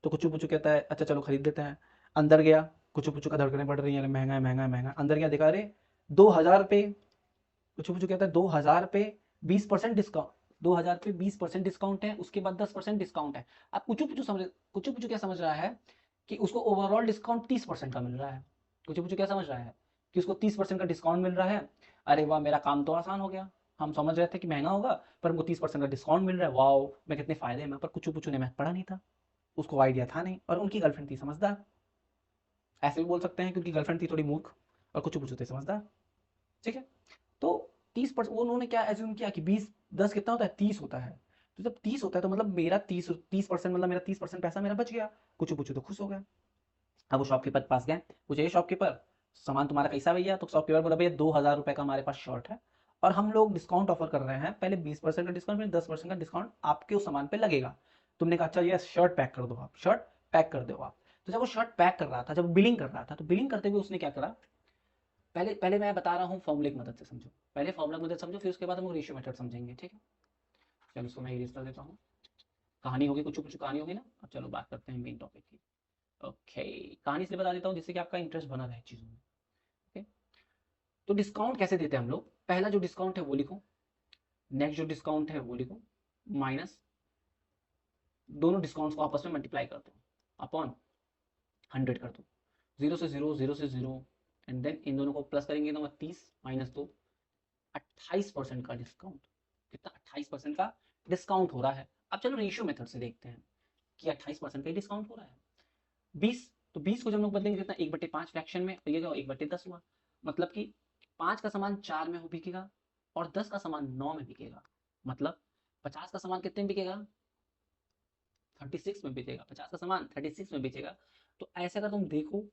तो कुछ पुचू कहता है अच्छा चलो खरीद देते हैं। अंदर गया, कुछ पुचू का धड़कने पड़ रही है, महंगा है महंगा है महंगा। अंदर गया, देखा अरे 2,000 पे, कुछ पुचू कहता है 2,000 पे 20% डिस्काउंट, 2000 पे 20% डिस्काउंट है, उसके बाद 10% डिस्काउंट है। अब कुचू पुचू क्या समझ रहा है कि उसको ओवरऑल डिस्काउंट 30% का मिल रहा है। कुचू पुचू क्या समझ रहा है कि उसको 30% का डिस्काउंट मिल रहा है। अरे वाह, मेरा काम तो आसान हो गया। हम समझ रहे थे कि महंगा होगा, पर हमको 30% का डिस्काउंट मिल रहा है, वाओ मैं कितने फायदे में। पर कुचू पुचू ने मैथ पढ़ा नहीं था, उसको आइडिया था नहीं, और उनकी गर्लफ्रेंड थी समझदार। ऐसे भी बोल सकते हैं क्योंकि गर्लफ्रेंड थी थोड़ी मूर्ख और कुछ पूछते समझदार। ठीक है। तो 30% उन्होंने क्या एज्यूम किया कि 20 10 कितना होता है, 30 होता है। तो जब 30 होता है तो मतलब मेरा 30% मतलब मेरा 30% पैसा मेरा बच गया। कुछ पूछो तो खुश हो गया। अब वो शॉपकीपर के पास गए, पूछे ये शॉपकीपर, सामान तुम्हारा कैसा भैया। तो शॉपकीपर बोला भैया 2000 रुपये का हमारे पास शर्ट है, और हम लोग डिस्काउंट ऑफर कर रहे हैं, पहले 20% का डिस्काउंट, फिर 10% का डिस्काउंट आपके उस सामान पे लगेगा। तुमने कहा अच्छा ये शर्ट पैक कर दो, आप शर्ट पैक कर दो आप। तो जब वो शर्ट पैक कर रहा था, जब बिलिंग कर रहा था, तो बिलिंग करते हुए उसने क्या करा, पहले पहले मैं बता रहा हूँ फॉर्मूले की मदद से समझो, पहले फॉर्मूला की मदद समझो, फिर उसके बाद हम रेशियो मेथड समझेंगे। ठीक है, चलो इसको मैं इरेज कर देता हूँ। कहानी होगी, कुछ कुछ कहानी होगी ना। अब चलो बात करते हैं मेन टॉपिक की। ओके, कहानी से बता देता हूँ जिससे कि आपका इंटरेस्ट बना रहे चीज़ों में। ओके, तो डिस्काउंट कैसे देते हैं हम लोग। पहला जो डिस्काउंट है वो लिखो, नेक्स्ट जो डिस्काउंट है वो लिखो, माइनस दोनों डिस्काउंट्स को आपस में मल्टीप्लाई कर दो, अपॉन 100 कर दो, जीरो से जीरो, जीरो से जीरो, एंड देन इन दोनों को प्लस करेंगे तो 30 माइनस 2, 28% का डिस्काउंट। कितना, 28% का डिस्काउंट हो रहा है। अब चलो रेशियो मेथड से देखते हैं कि 28% का डिस्काउंट हो रहा है। 20, तो 20 को जब हम लोग बदलेंगे कितना, 1/5 फ्रैक्शन में, तो ये क्या 1/10 हुआ। मतलब कि 5 का सामान 4 में बिकेगा, और 10 का सामान 9 में बिकेगा। मतलब 50 का सामान कितने में बिकेगा, 36 में बेचेगा। 50 का सामान 36 में बेचेगा। तो ऐसे अगर तुम देखो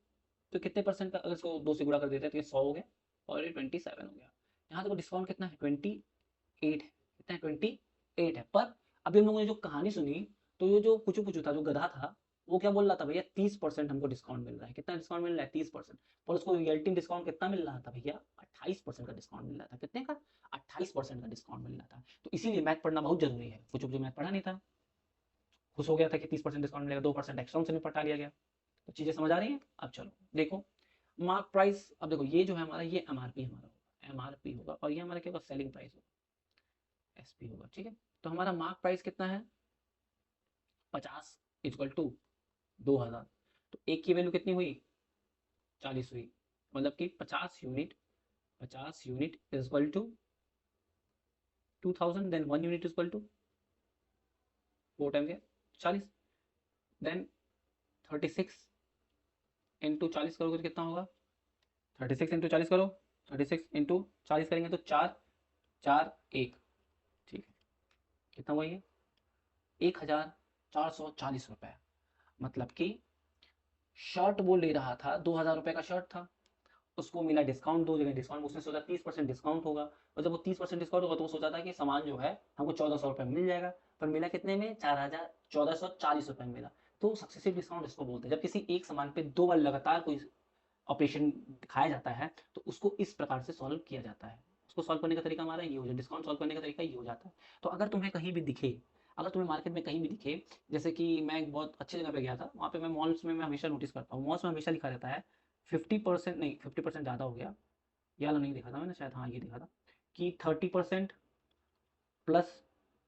तो कितने परसेंट का, अगर इसको 2 से गुणा कर देते हैं तो ये 100 हो गया, और ये 27 हो गया। यहाँ देखो डिस्काउंट कितना है, 28 है। कितना है, 28 है। पर अभी हम लोगों ने जो कहानी सुनी, तो ये जो कुचू कुचू था, जो गधा था, वो क्या बोल रहा था, भैया 30% हमको डिस्काउंट मिल रहा है। कितना डिस्काउंट मिल रहा है, 30%। पर उसको रियलिटी डिस्काउंट कितना मिल रहा था भैया, 28% का डिस्काउंट मिल रहा था। कितने का, 28% का डिस्काउंट मिल रहा था। तो इसीलिए मैथ पढ़ना बहुत जरूरी है। कुछ जो मैथ पढ़ा नहीं था, खुश हो गया था कि 30% डिस्काउंट मिलेगा, 2% एक्स्ट्रा से निपटा लिया गया। तो चीजें समझ आ रही हैं। अब चलो देखो मार्क प्राइस। अब देखो ये जो है हमारा, ये एमआरपी हमारा होगा, एमआरपी होगा, और ये हमारा क्या होगा, सेलिंग प्राइस होगा, एसपी होगा। ठीक है, तो हमारा मार्क प्राइस कितना है, 50 इक्वल टू 2000। तो एक की वैल्यू कितनी हुई, 40 हुई। मतलब कि 50 unit equal to 2000, then 1 unit equal to 4 time गया 40, देन 36 इंटू 40 करोगे तो कितना होगा, 36 इंटू 40 करो, 36 इंटू 40 करेंगे तो 4 4 1। ठीक है, कितना हुआ ये, 1440 रुपए। मतलब कि शर्ट वो ले रहा था, 2000 रुपए का शर्ट था, उसको मिला डिस्काउंट, दो जगह डिस्काउंट, उसने सोचा 30% डिस्काउंट होगा, और जब वो 30% डिस्काउंट होगा तो वो सोचा था कि सामान जो है हमको 1400 रुपये में मिल जाएगा। पर मिला कितने में, 1440 रुपये में मिला। तो सक्सेसिव डिस्काउंट इसको बोलते हैं, जब किसी एक सामान पे 2 बार लगातार कोई ऑपरेशन दिखाया जाता है तो उसको इस प्रकार से सॉल्व किया जाता है। उसको सॉल्व करने का तरीका हमारा ये हो जाता है, डिस्काउंट सॉल्व करने का तरीका ये हो जाता है। तो अगर तुम्हें कहीं भी दिखे, अगर तुम्हें मार्केट में कहीं भी दिखे, जैसे कि मैं एक बहुत अच्छी जगह पे गया था, वहाँ पे मैं मॉल्स में मैं हमेशा नोटिस करता हूँ, मॉल्स में हमेशा लिखा रहता है 50% नहीं, 50% ज़्यादा हो गया, ये वाला नहीं देखा था मैंने शायद, हाँ ये देखा था कि 30% plus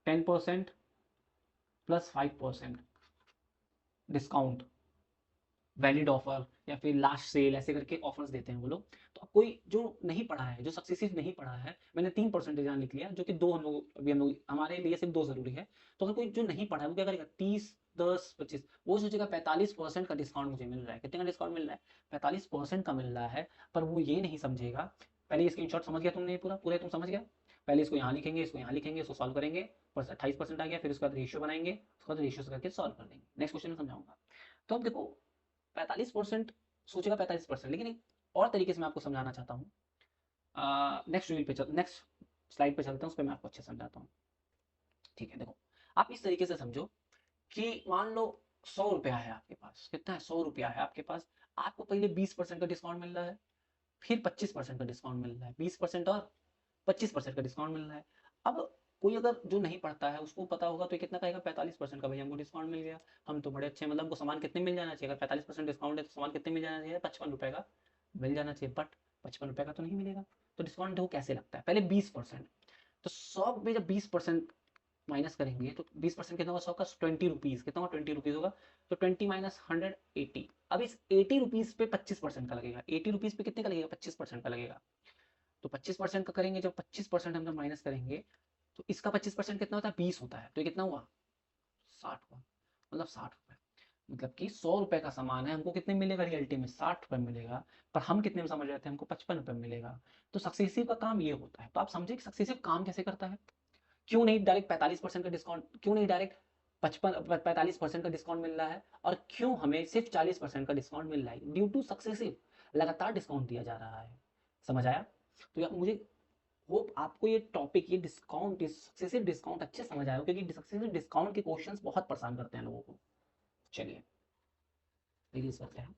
10% plus 5% discount, valid offer, या फिर लास्ट सेल, ऐसे करके ऑफर्स देते हैं वो लोग। तो अब कोई जो नहीं पढ़ा है, जो सक्सेसिव नहीं पढ़ा है, मैंने 3% यहाँ लिख लिया, जो कि दो हम लोग अभी हम लोग हमारे लिए सिर्फ 2 जरूरी है। तो अगर कोई जो नहीं पढ़ा है वो क्या करेगा, 30 10 25, वो सोचेगा 45% का डिस्काउंट मुझे मिल रहा है। कितने का डिस्काउंट मिल रहा है, 45% का मिल रहा है। पर वो ये नहीं समझेगा, पहले ये स्क्रीनशॉट समझ गया तुमने, पूरा पूरे तुम समझ गया। पहले इसको यहाँ लिखेंगे, इसको यहाँ लिखेंगे, इसको सॉल्व करेंगे, पर 28% आ गया, फिर उसके बाद रेशियो बनाएंगे, उसके बाद रेशियो करके सॉल्व कर देंगे। नेक्स्ट क्वेश्चन में समझाऊंगा। तो अब देखो 45% सोचेगा, 45%, लेकिन एक और तरीके से मैं आपको समझाना चाहता हूँ। नेक्स्ट स्लाइड पे चलते हैं, उस पर मैं आपको अच्छे समझाता हूँ। ठीक है, देखो आप इस तरीके से समझो कि मान लो 100 रुपया है आपके पास। कितना है, 100 रुपया है आपके पास। आपको पहले 20% का डिस्काउंट मिल रहा है, फिर 25% का डिस्काउंट मिल रहा है, 20% और 25% का डिस्काउंट मिल रहा है। अब कोई अगर जो नहीं पढ़ता है उसको पता होगा तो ये कितना कहेगा, 45% का भैया हमको डिस्काउंट मिल गया, हम तो बड़े अच्छे हैं, मतलब हमको सामान कितने मिल जाना चाहिए, अगर 45% डिस्काउंट है तो सामान कितने मिल जाना चाहिए, 55 रुपए का मिल जाना चाहिए। बट 55 रुपए का तो नहीं मिलेगा। तो डिस्काउंट देखो कैसे लगता है, पहले 20%। तो 100 में जब 20% माइनस करेंगे तो 20% कितना होगा 100 का 20 रुपीज, कितना होगा 20 रुपीज होगा। तो 20 माइनस 100 80। अब इस 80 रुपीज पे 25% का लगेगा, 80 रुपीज पे कितने का लगेगा 25% का लगेगा। तो 25% का करेंगे, जब 25% हम जब माइनस करेंगे तो इसका 25% कितना होता है 20 होता है, तो ये कितना हुआ 60 हुआ। मतलब 60 रुपए, मतलब कि 100 रुपए का सामान है, हमको कितने मिलेगा रियलिटी में 60 रुपए मिलेगा, पर हम कितने में समझ रहे थे हमको 55 रुपए मिलेगा। तो सक्सेसिव का काम ये होता है। तो आप समझे कि सक्सेसिव काम कैसे करता है। क्यों नहीं डायरेक्ट 45% का डिस्काउंट, क्यों नहीं डायरेक्ट 45% का डिस्काउंट मिल रहा है, और क्यों हमें सिर्फ 40% का डिस्काउंट मिल रहा है, ड्यू टू सक्सेसिव, लगातार डिस्काउंट दिया जा रहा है। समझ आया। तो यार मुझे होप आपको ये टॉपिक, ये डिस्काउंट, सक्सेसिव डिस्काउंट अच्छे समझ आया हो, क्योंकि सक्सेसिव डिस्काउंट के क्वेश्चंस बहुत परेशान करते हैं लोगों को। चलिए रिलीज करते हैं,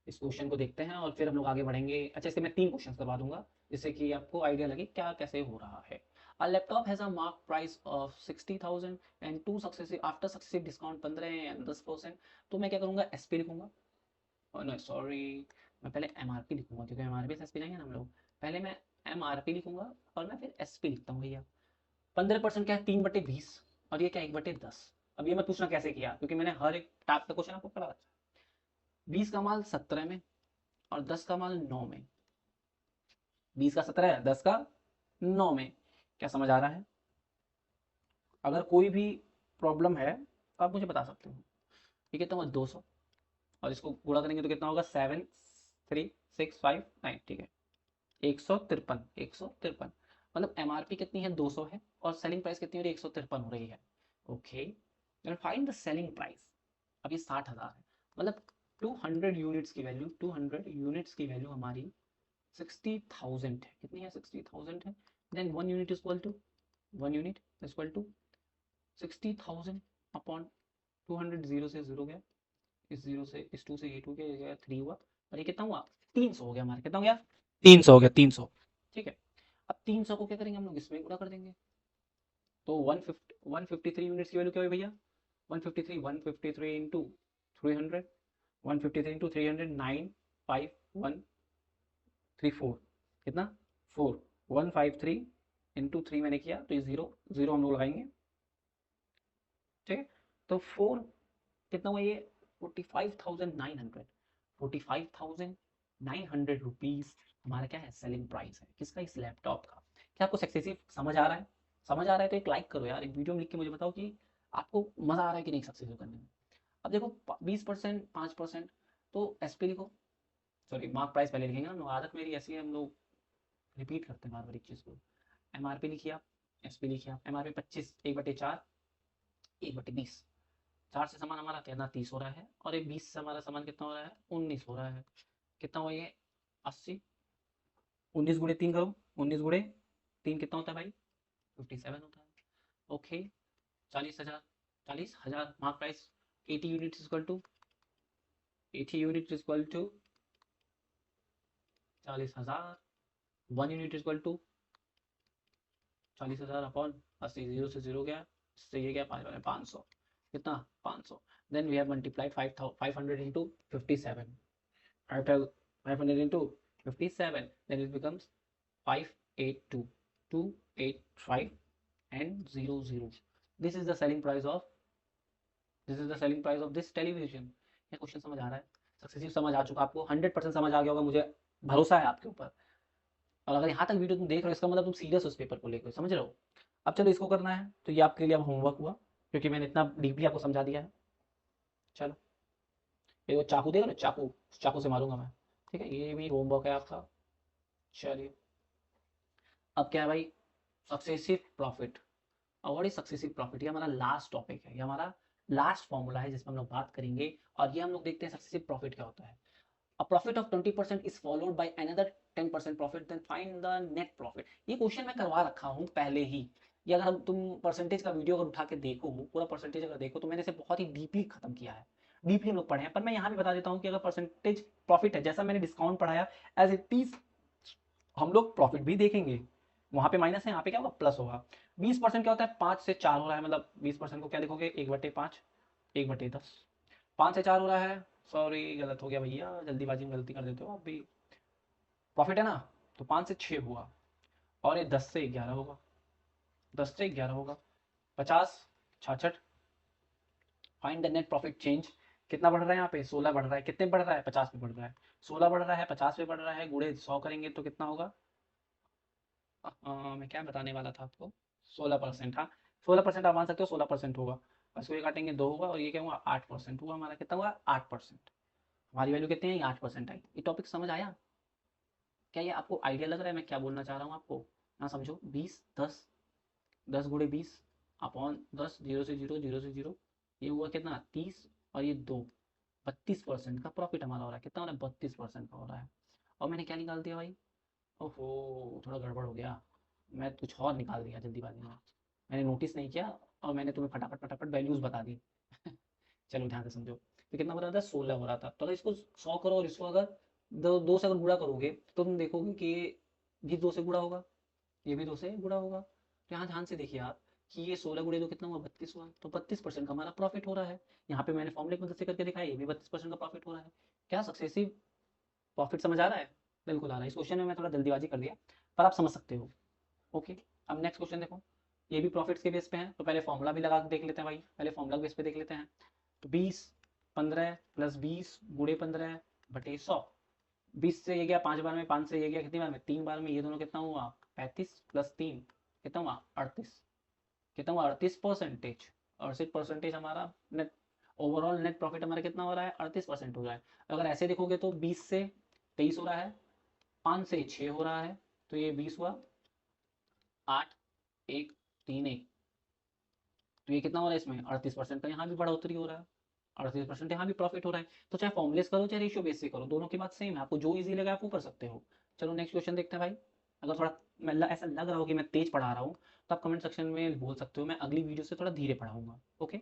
इस क्वेश्चन को देखते हैं और फिर हम लोग आगे बढ़ेंगे। अच्छा, इसके मैं 3 क्वेश्चन करवा दूंगा जिससे कि आपको आइडिया लगे क्या कैसे हो रहा है। A laptop has a mark price of 60,000 and two successive after successive discount 15 and 10%। तो मैं क्या करूंगा SP लिखूंगा, और नो सॉरी, मैं पहले MRP लिखूंगा क्योंकि MRP से SP लेंगे ना हम लोग। पहले मैं MRP लिखूंगा और मैं फिर SP लिखता हूँ भैया। 15% क्या है 3/20, और ये क्या 1/10। अब ये मत पूछना कैसे किया, क्योंकि मैंने हर एक टाइप का क्वेश्चन आपको पढ़ा। 20 का माल 17 में और 10 का माल 9 में, 20 का 17 है 10 का 9 में। क्या समझ आ रहा है। अगर कोई भी प्रॉब्लम है तो आप मुझे बता सकते हो। ये कितना हुआ 200, और इसको गुणा करेंगे तो कितना होगा 73659, ठीक है 153, 153। मतलब एमआरपी कितनी है 200 है, और सेलिंग प्राइस कितनी हो रही है 153 हो रही है। Okay, find the selling price. अब ये 60,000 है, मतलब 200 यूनिट्स की वैल्यू, 200 यूनिट्स की वैल्यू हमारी 60,000 है। कितनी है 60,000 है। Then 1 unit equal to, 1 unit equal to 60,000 upon 200, zero से जीरो गया, इस जीरो से इस टू से ये टू गया 3 हुआ, और ये कितना हुआ 300 हो गया हमारा। कितना हो गया 300 हो गया 300। ठीक है, अब 300 को क्या करेंगे हम लोग इसमें गुणा कर देंगे। तो 153 यूनिट्स की वैल्यू क्या हुई भैया 153, 153 इंटू 300, 153 इंटू 300 95134, कितना 4, 153 इंटू 3 मैंने किया तो ये जीरो, जीरो हम लोग लगाएंगे। ठीक है, तो 4 कितना हुआ ये 45,900, 45,900 रुपीज हमारा क्या है सेलिंग प्राइस है किसका इस लैपटॉप का। क्या आपको सक्सेसिव समझ आ रहा है। समझ आ रहा है तो एक लाइक करो यार, एक वीडियो में लिख के मुझे बताओ कि आपको मजा आ रहा है कि नहीं सक्सेसिव करने में। अब देखो 20% 5%, तो एसपी लिखो, सॉरी मार्क प्राइस पहले लिखेंगे ना, आदत मेरी ऐसी है हम लोग रिपीट करते हैं बार बार एक चीज को। एमआरपी लिखिए आप, एसपी लिखिए आप। एमआरपी 25 1/4 1/20, 4 से सामान हमारा कितना 30 हो रहा है, और ये 20 से हमारा सामान कितना हो रहा है 19 हो रहा है। कितना हुआ ये 80, 19 गुणे 3 करो, 19 गुणे 3 कितना होता है भाई 57 होता है। Okay, 40,000, 40,000 mark price. 80 unit equal to, 80 unit equal to 40,000, 1 unit equal to 40,000 upon 80, zero से जीरो गया, इससे ये गया 500, कितना 500। Then we have multiplied 500 into 57, 500 into 57, then it becomes 582, 285 and 00। This is the selling price of, this is the selling price of this television। ये question समझ आ रहा है, सक्सेसिव समझ आ चुका आपको, 100% समझ आ गया होगा, मुझे भरोसा है आपके ऊपर। और अगर यहाँ तक वीडियो तुम देख रहे हो इसका मतलब तुम सीरियस हो इस पेपर को लेकर, समझ रहे हो। अब चलो इसको करना है, तो ये आपके लिए अब होमवर्क हुआ, क्योंकि मैंने इतना डीपली आपको समझा दिया है। चलो ये वो चाकू देगा ना, चाकू, चाकू से मारूंगा मैं। ठीक है, ये भी होमवर्क है आपका। चलिए अब क्या है भाई सक्सेसिव प्रॉफिट। और व्हाट इज सक्सेसिव प्रॉफिट, ये हमारा लास्ट टॉपिक है, ये हमारा लास्ट फॉर्मूला है जिसमें हम लोग बात करेंगे। और ये हम लोग देखते हैं सक्सेसिव प्रॉफिट क्या होता है। A profit of 20% is followed by another 10% profit, then find the net profit। ये क्वेश्चन मैं करवा रखा हूँ पहले ही। ये अगर हम तुम परसेंटेज का वीडियो अगर उठा के देखो, पूरा परसेंटेज अगर देखो, तो मैंने इसे बहुत ही डीपली खत्म किया है, डीपली हम लोग पढ़े हैं। पर मैं यहाँ भी बता देता हूँ कि अगर परसेंटेज प्रॉफिट है, जैसा मैंने डिस्काउंट पढ़ाया एज इट इज हम लोग प्रॉफिट भी देखेंगे। वहां पे माइनस है, यहाँ पे क्या होगा प्लस होगा। 20% क्या होता है 5 से 4 हो रहा है, मतलब 20% को क्या लिखोगे 1/5, 1/10। 5 से 4 हो रहा है, सॉरी गलत हो गया भैया, जल्दीबाजी में गलती कर देते हो आप भी। प्रॉफिट है ना, तो 5 से 6 हुआ, और ये 10 से 11 होगा, 10 से 11 होगा। 50, 66। Find the net profit change. कितना बढ़ रहा है यहाँ पे? 16 बढ़ रहा है। कितने बढ़ रहा है? 50 पे बढ़ रहा है। 16 बढ़ रहा है, 50 पे बढ़ रहा है, गुणे 100 करेंगे तो कितना होगा? मैं क्या बताने वाला था आपको? 16%। हाँ, 16% आप मान सकते हो, 16% होगा। और इसको ये काटेंगे 2 होगा, और ये क्या हुआ? 8% हुआ हमारा। कितना हुआ? 8%। हमारी वैल्यू कितनी आई? 8% आई। ये टॉपिक समझ आया? क्या ये आपको आइडिया लग रहा है मैं क्या बोलना चाह रहा हूँ आपको? हाँ, समझो। 20, 10, 10 गुणे 20 अपॉन 10, 0 से 0, 0 से 0, ये हुआ कितना? 30, और ये 2, 32% का प्रॉफिट हमारा हो रहा है। कितना हो रहा है? 32% का हो रहा है। और मैंने क्या निकाल दिया भाई? ओहो, थोड़ा गड़बड़ हो गया। मैं कुछ और निकाल दिया जल्दीबाजी में। मैंने नोटिस नहीं किया, और मैंने तुम्हें फटाफट फटाफट वैल्यूज बता दी। चलो ध्यान से समझो। तो कितना हो रहा था? 16 हो रहा था। तो अगर इसको 100 करो, और इसको अगर दो से अगर गुणा करोगे, तो तुम देखोगे कि ये 2 से गुणा होगा, ये भी 2 से गुणा होगा। तो यहाँ ध्यान से देखिए आप, कि ये 16 गुणे 2 कितना हुआ? 32 हुआ। तो 32% का हमारा प्रॉफिट हो रहा है। यहाँ पे मैंने फॉर्मूले की मदद से करके दिखाया, ये भी 32% का प्रॉफिट हो रहा है। क्या सक्सेसिव प्रॉफिट समझ आ रहा है? बिल्कुल आ रहा है। इस क्वेश्चन में मैं थोड़ा जल्दीबाजी कर दिया, पर आप समझ सकते हो। ओके। अब नेक्स्ट क्वेश्चन देखो। ये भी प्रॉफिट्स के बेस पे है, तो पहले फॉर्मूला भी लगा के देख लेते हैं भाई। पहले फॉर्मूला के बेस पे देख लेते हैं। तो 20, 15 प्लस 20 गुणे 15 बटे 100। 20 से ये गया 5 बार में, 5 से ये गया कितनी बार में? 3 बार में। ये दोनों कितना हुआ? 35 प्लस 3 कितना हुआ? 38। कितना हुआ? 38%। 38% हमारा नेट, ओवरऑल नेट प्रॉफिट हमारा कितना हो रहा है? 38% हो रहा है। अगर ऐसे देखोगे तो 20 से 23 हो रहा है, 5 से 6 हो रहा है, तो ये 20 हुआ, 8, 1, 3, 1। तो ये कितना हो रहा है इसमें? 38% का यहाँ भी बढ़ोतरी हो रहा है। 38% यहाँ भी प्रॉफिट हो रहा है। तो चाहे फॉर्मुलेस करो, चाहे रेशियो बेस से करो, दोनों की बात सेम है। आपको जो इजी लगे आप वो कर सकते हो। चलो नेक्स्ट क्वेश्चन देखते हैं भाई। अगर थोड़ा ऐसा लग रहा हो कि मैं तेज पढ़ा रहा हूँ, तो आप कमेंट सेक्शन में बोल सकते हो, मैं अगली वीडियो से थोड़ा धीरे पढ़ाऊंगा। ओके।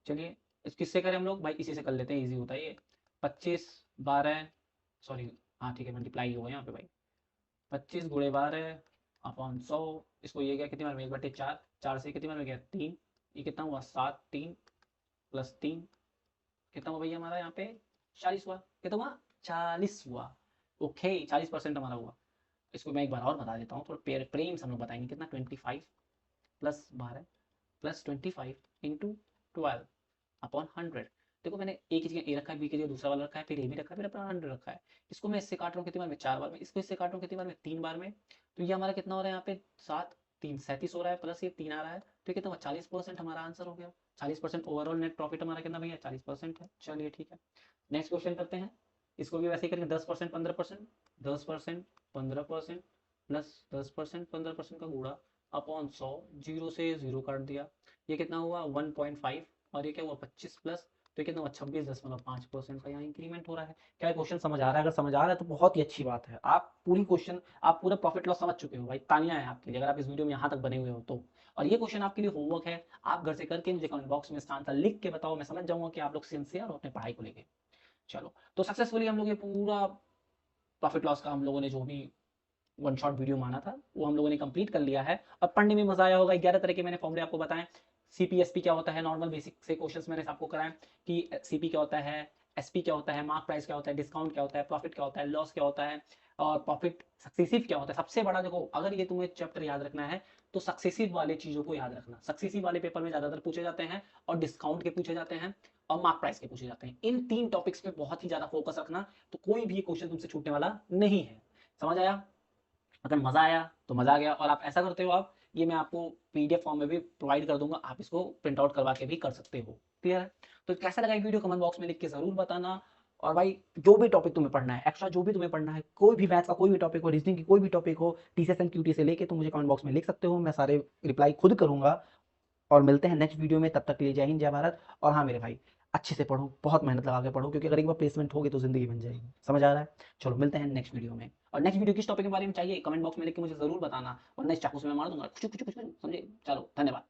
चलिए, इस किससे करें हम लोग भाई? इसी से कर लेते हैं, ईजी होता है ये। 25, 12, सॉरी, हाँ ठीक है, मल्टीप्लाई होगा यहाँ पे भाई। 25 गुणे 12 अपॉन 100। इसको ये गया कितनी बार में? 1/4। 4 से कितनी बार में गया? 3। ये कितना हुआ? 7, 3 प्लस 3 कितना हुआ भैया हमारा यहाँ पे? 40 हुआ। कितना हुआ? 40 हुआ। ओके, 40% हमारा हुआ। इसको मैं एक बार और बता देता हूँ, थोड़ा प्रेम से हम लोग बताएंगे। कितना? 25 प्लस 12 प्लस 25 इंटू 12 अपॉन 100। देखो, मैंने एक की जगह ए रखा है, बी की जगह दूसरा वाला रखा है, फिर ए भी रखा है, फिर अपना 100 रखा है। इसको मैं इससे काट रहा हूँ कितनी बार में? 4 बार में। इसको इससे काट रहा हूँ कितनी बार में? 3 बार में। तो ये हमारा कितना हो रहा है यहाँ पे? 7, 3 37 हो रहा है, प्लस ये 3 आ रहा है, तो ये कितना हुआ? 40% हमारा आंसर हो गया। 40% ओवरऑल नेट प्रॉफिट हमारा कितना भैया? 40% है। चलिए ठीक है, नेक्स्ट क्वेश्चन करते हैं। इसको भी वैसे ही करेंगे। 10%, 15%, 10%, 15% प्लस 10%, 15% का गुणा अपॉन 100, 0 से 0 काट दिया। ये कितना हुआ? 1.5। और ये क्या हुआ? 25 प्लस, तो ये कितना हुआ? 26.5% का यहाँ इंक्रीमेंट हो रहा है। क्या क्वेश्चन समझ आ रहा है? अगर समझ आ रहा है तो बहुत ही अच्छी बात है। आप पूरा प्रॉफिट लॉस समझ चुके हो भाई। तालियां हैं आपके लिए, अगर आप इस वीडियो में यहाँ तक बने हुए हो तो। और ये क्वेश्चन आपके लिए होमवर्क है। आप घर से करके मुझे कमेंट बॉक्स में इसका आंसर लिख के बताओ, मैं समझ जाऊंगा कि आप लोग सिंसियर हो अपने पढ़ाई को लेके। चलो, तो सक्सेसफुली हम लोग ये पूरा प्रॉफिट लॉस का हम लोगों ने जो भी वन शॉट वीडियो माना था, वो हम लोगों ने कंप्लीट कर लिया है। और पढ़ने में मजा आया होगा। 11 तरह के मैंने फॉर्मूले आपको बताए। सीपीएसपी क्या होता है, नॉर्मल बेसिक से क्वेश्चंस मैंने आपको कराए कि सीपी क्या होता है, एसपी क्या होता है, मार्क प्राइस क्या होता है, डिस्काउंट क्या होता है, प्रॉफिट क्या होता है, लॉस क्या होता है, और प्रॉफिट सक्सेसिव क्या होता है। सबसे बड़ा देखो, अगर ये तुम्हें चैप्टर याद रखना है, तो सक्सेसिव वाले चीजों को याद रखना। सक्सेसिव वाले पेपर में ज्यादातर पूछे जाते हैं, और डिस्काउंट के पूछे जाते हैं, और मार्क प्राइस के पूछे जाते हैं। इन 3 टॉपिक्स पे बहुत ही ज्यादा फोकस रखना, तो कोई भी क्वेश्चन तुमसे छूटने वाला नहीं है। समझ आया? अगर मजा आया तो मजा आ गया। और आप ऐसा करते हो, आप ये मैं आपको पीडीएफ फॉर्म में भी प्रोवाइड कर दूंगा, आप इसको प्रिंट आउट करवा के भी कर सकते हो। क्लियर है? तो कैसा लगा ये वीडियो कमेंट बॉक्स में लिख के जरूर बताना। और भाई, जो भी टॉपिक तुम्हें पढ़ना है, एक्स्ट्रा जो भी तुम्हें पढ़ना है, कोई भी मैथ्स का कोई भी टॉपिक हो, रीजनिंग की कोई भी टॉपिक हो, टीसीएस एंड क्यूटी से लेके, तुम मुझे कमेंट बॉक्स में लिख सकते हो। मैं सारे रिप्लाई खुद करूंगा। और मिलते हैं नेक्स्ट वीडियो में। तब तक के लिए जय हिंद, जय भारत। और हाँ मेरे भाई, अच्छे से पढ़ो, बहुत मेहनत लगा के पढ़ो, क्योंकि अगर एक बार प्लेसमेंट होगी तो जिंदगी बन जाएगी। समझ आ रहा है? चलो, मिलते हैं नेक्स्ट वीडियो में। और नेक्स्ट वीडियो किस टॉपिक के बारे में चाहिए, कमेंट बॉक्स में लिख के मुझे जरूर बताना, वरना इस चाकू से मैं मार दूंगा कुछ कुछ कुछ, समझे? चलो, धन्यवाद।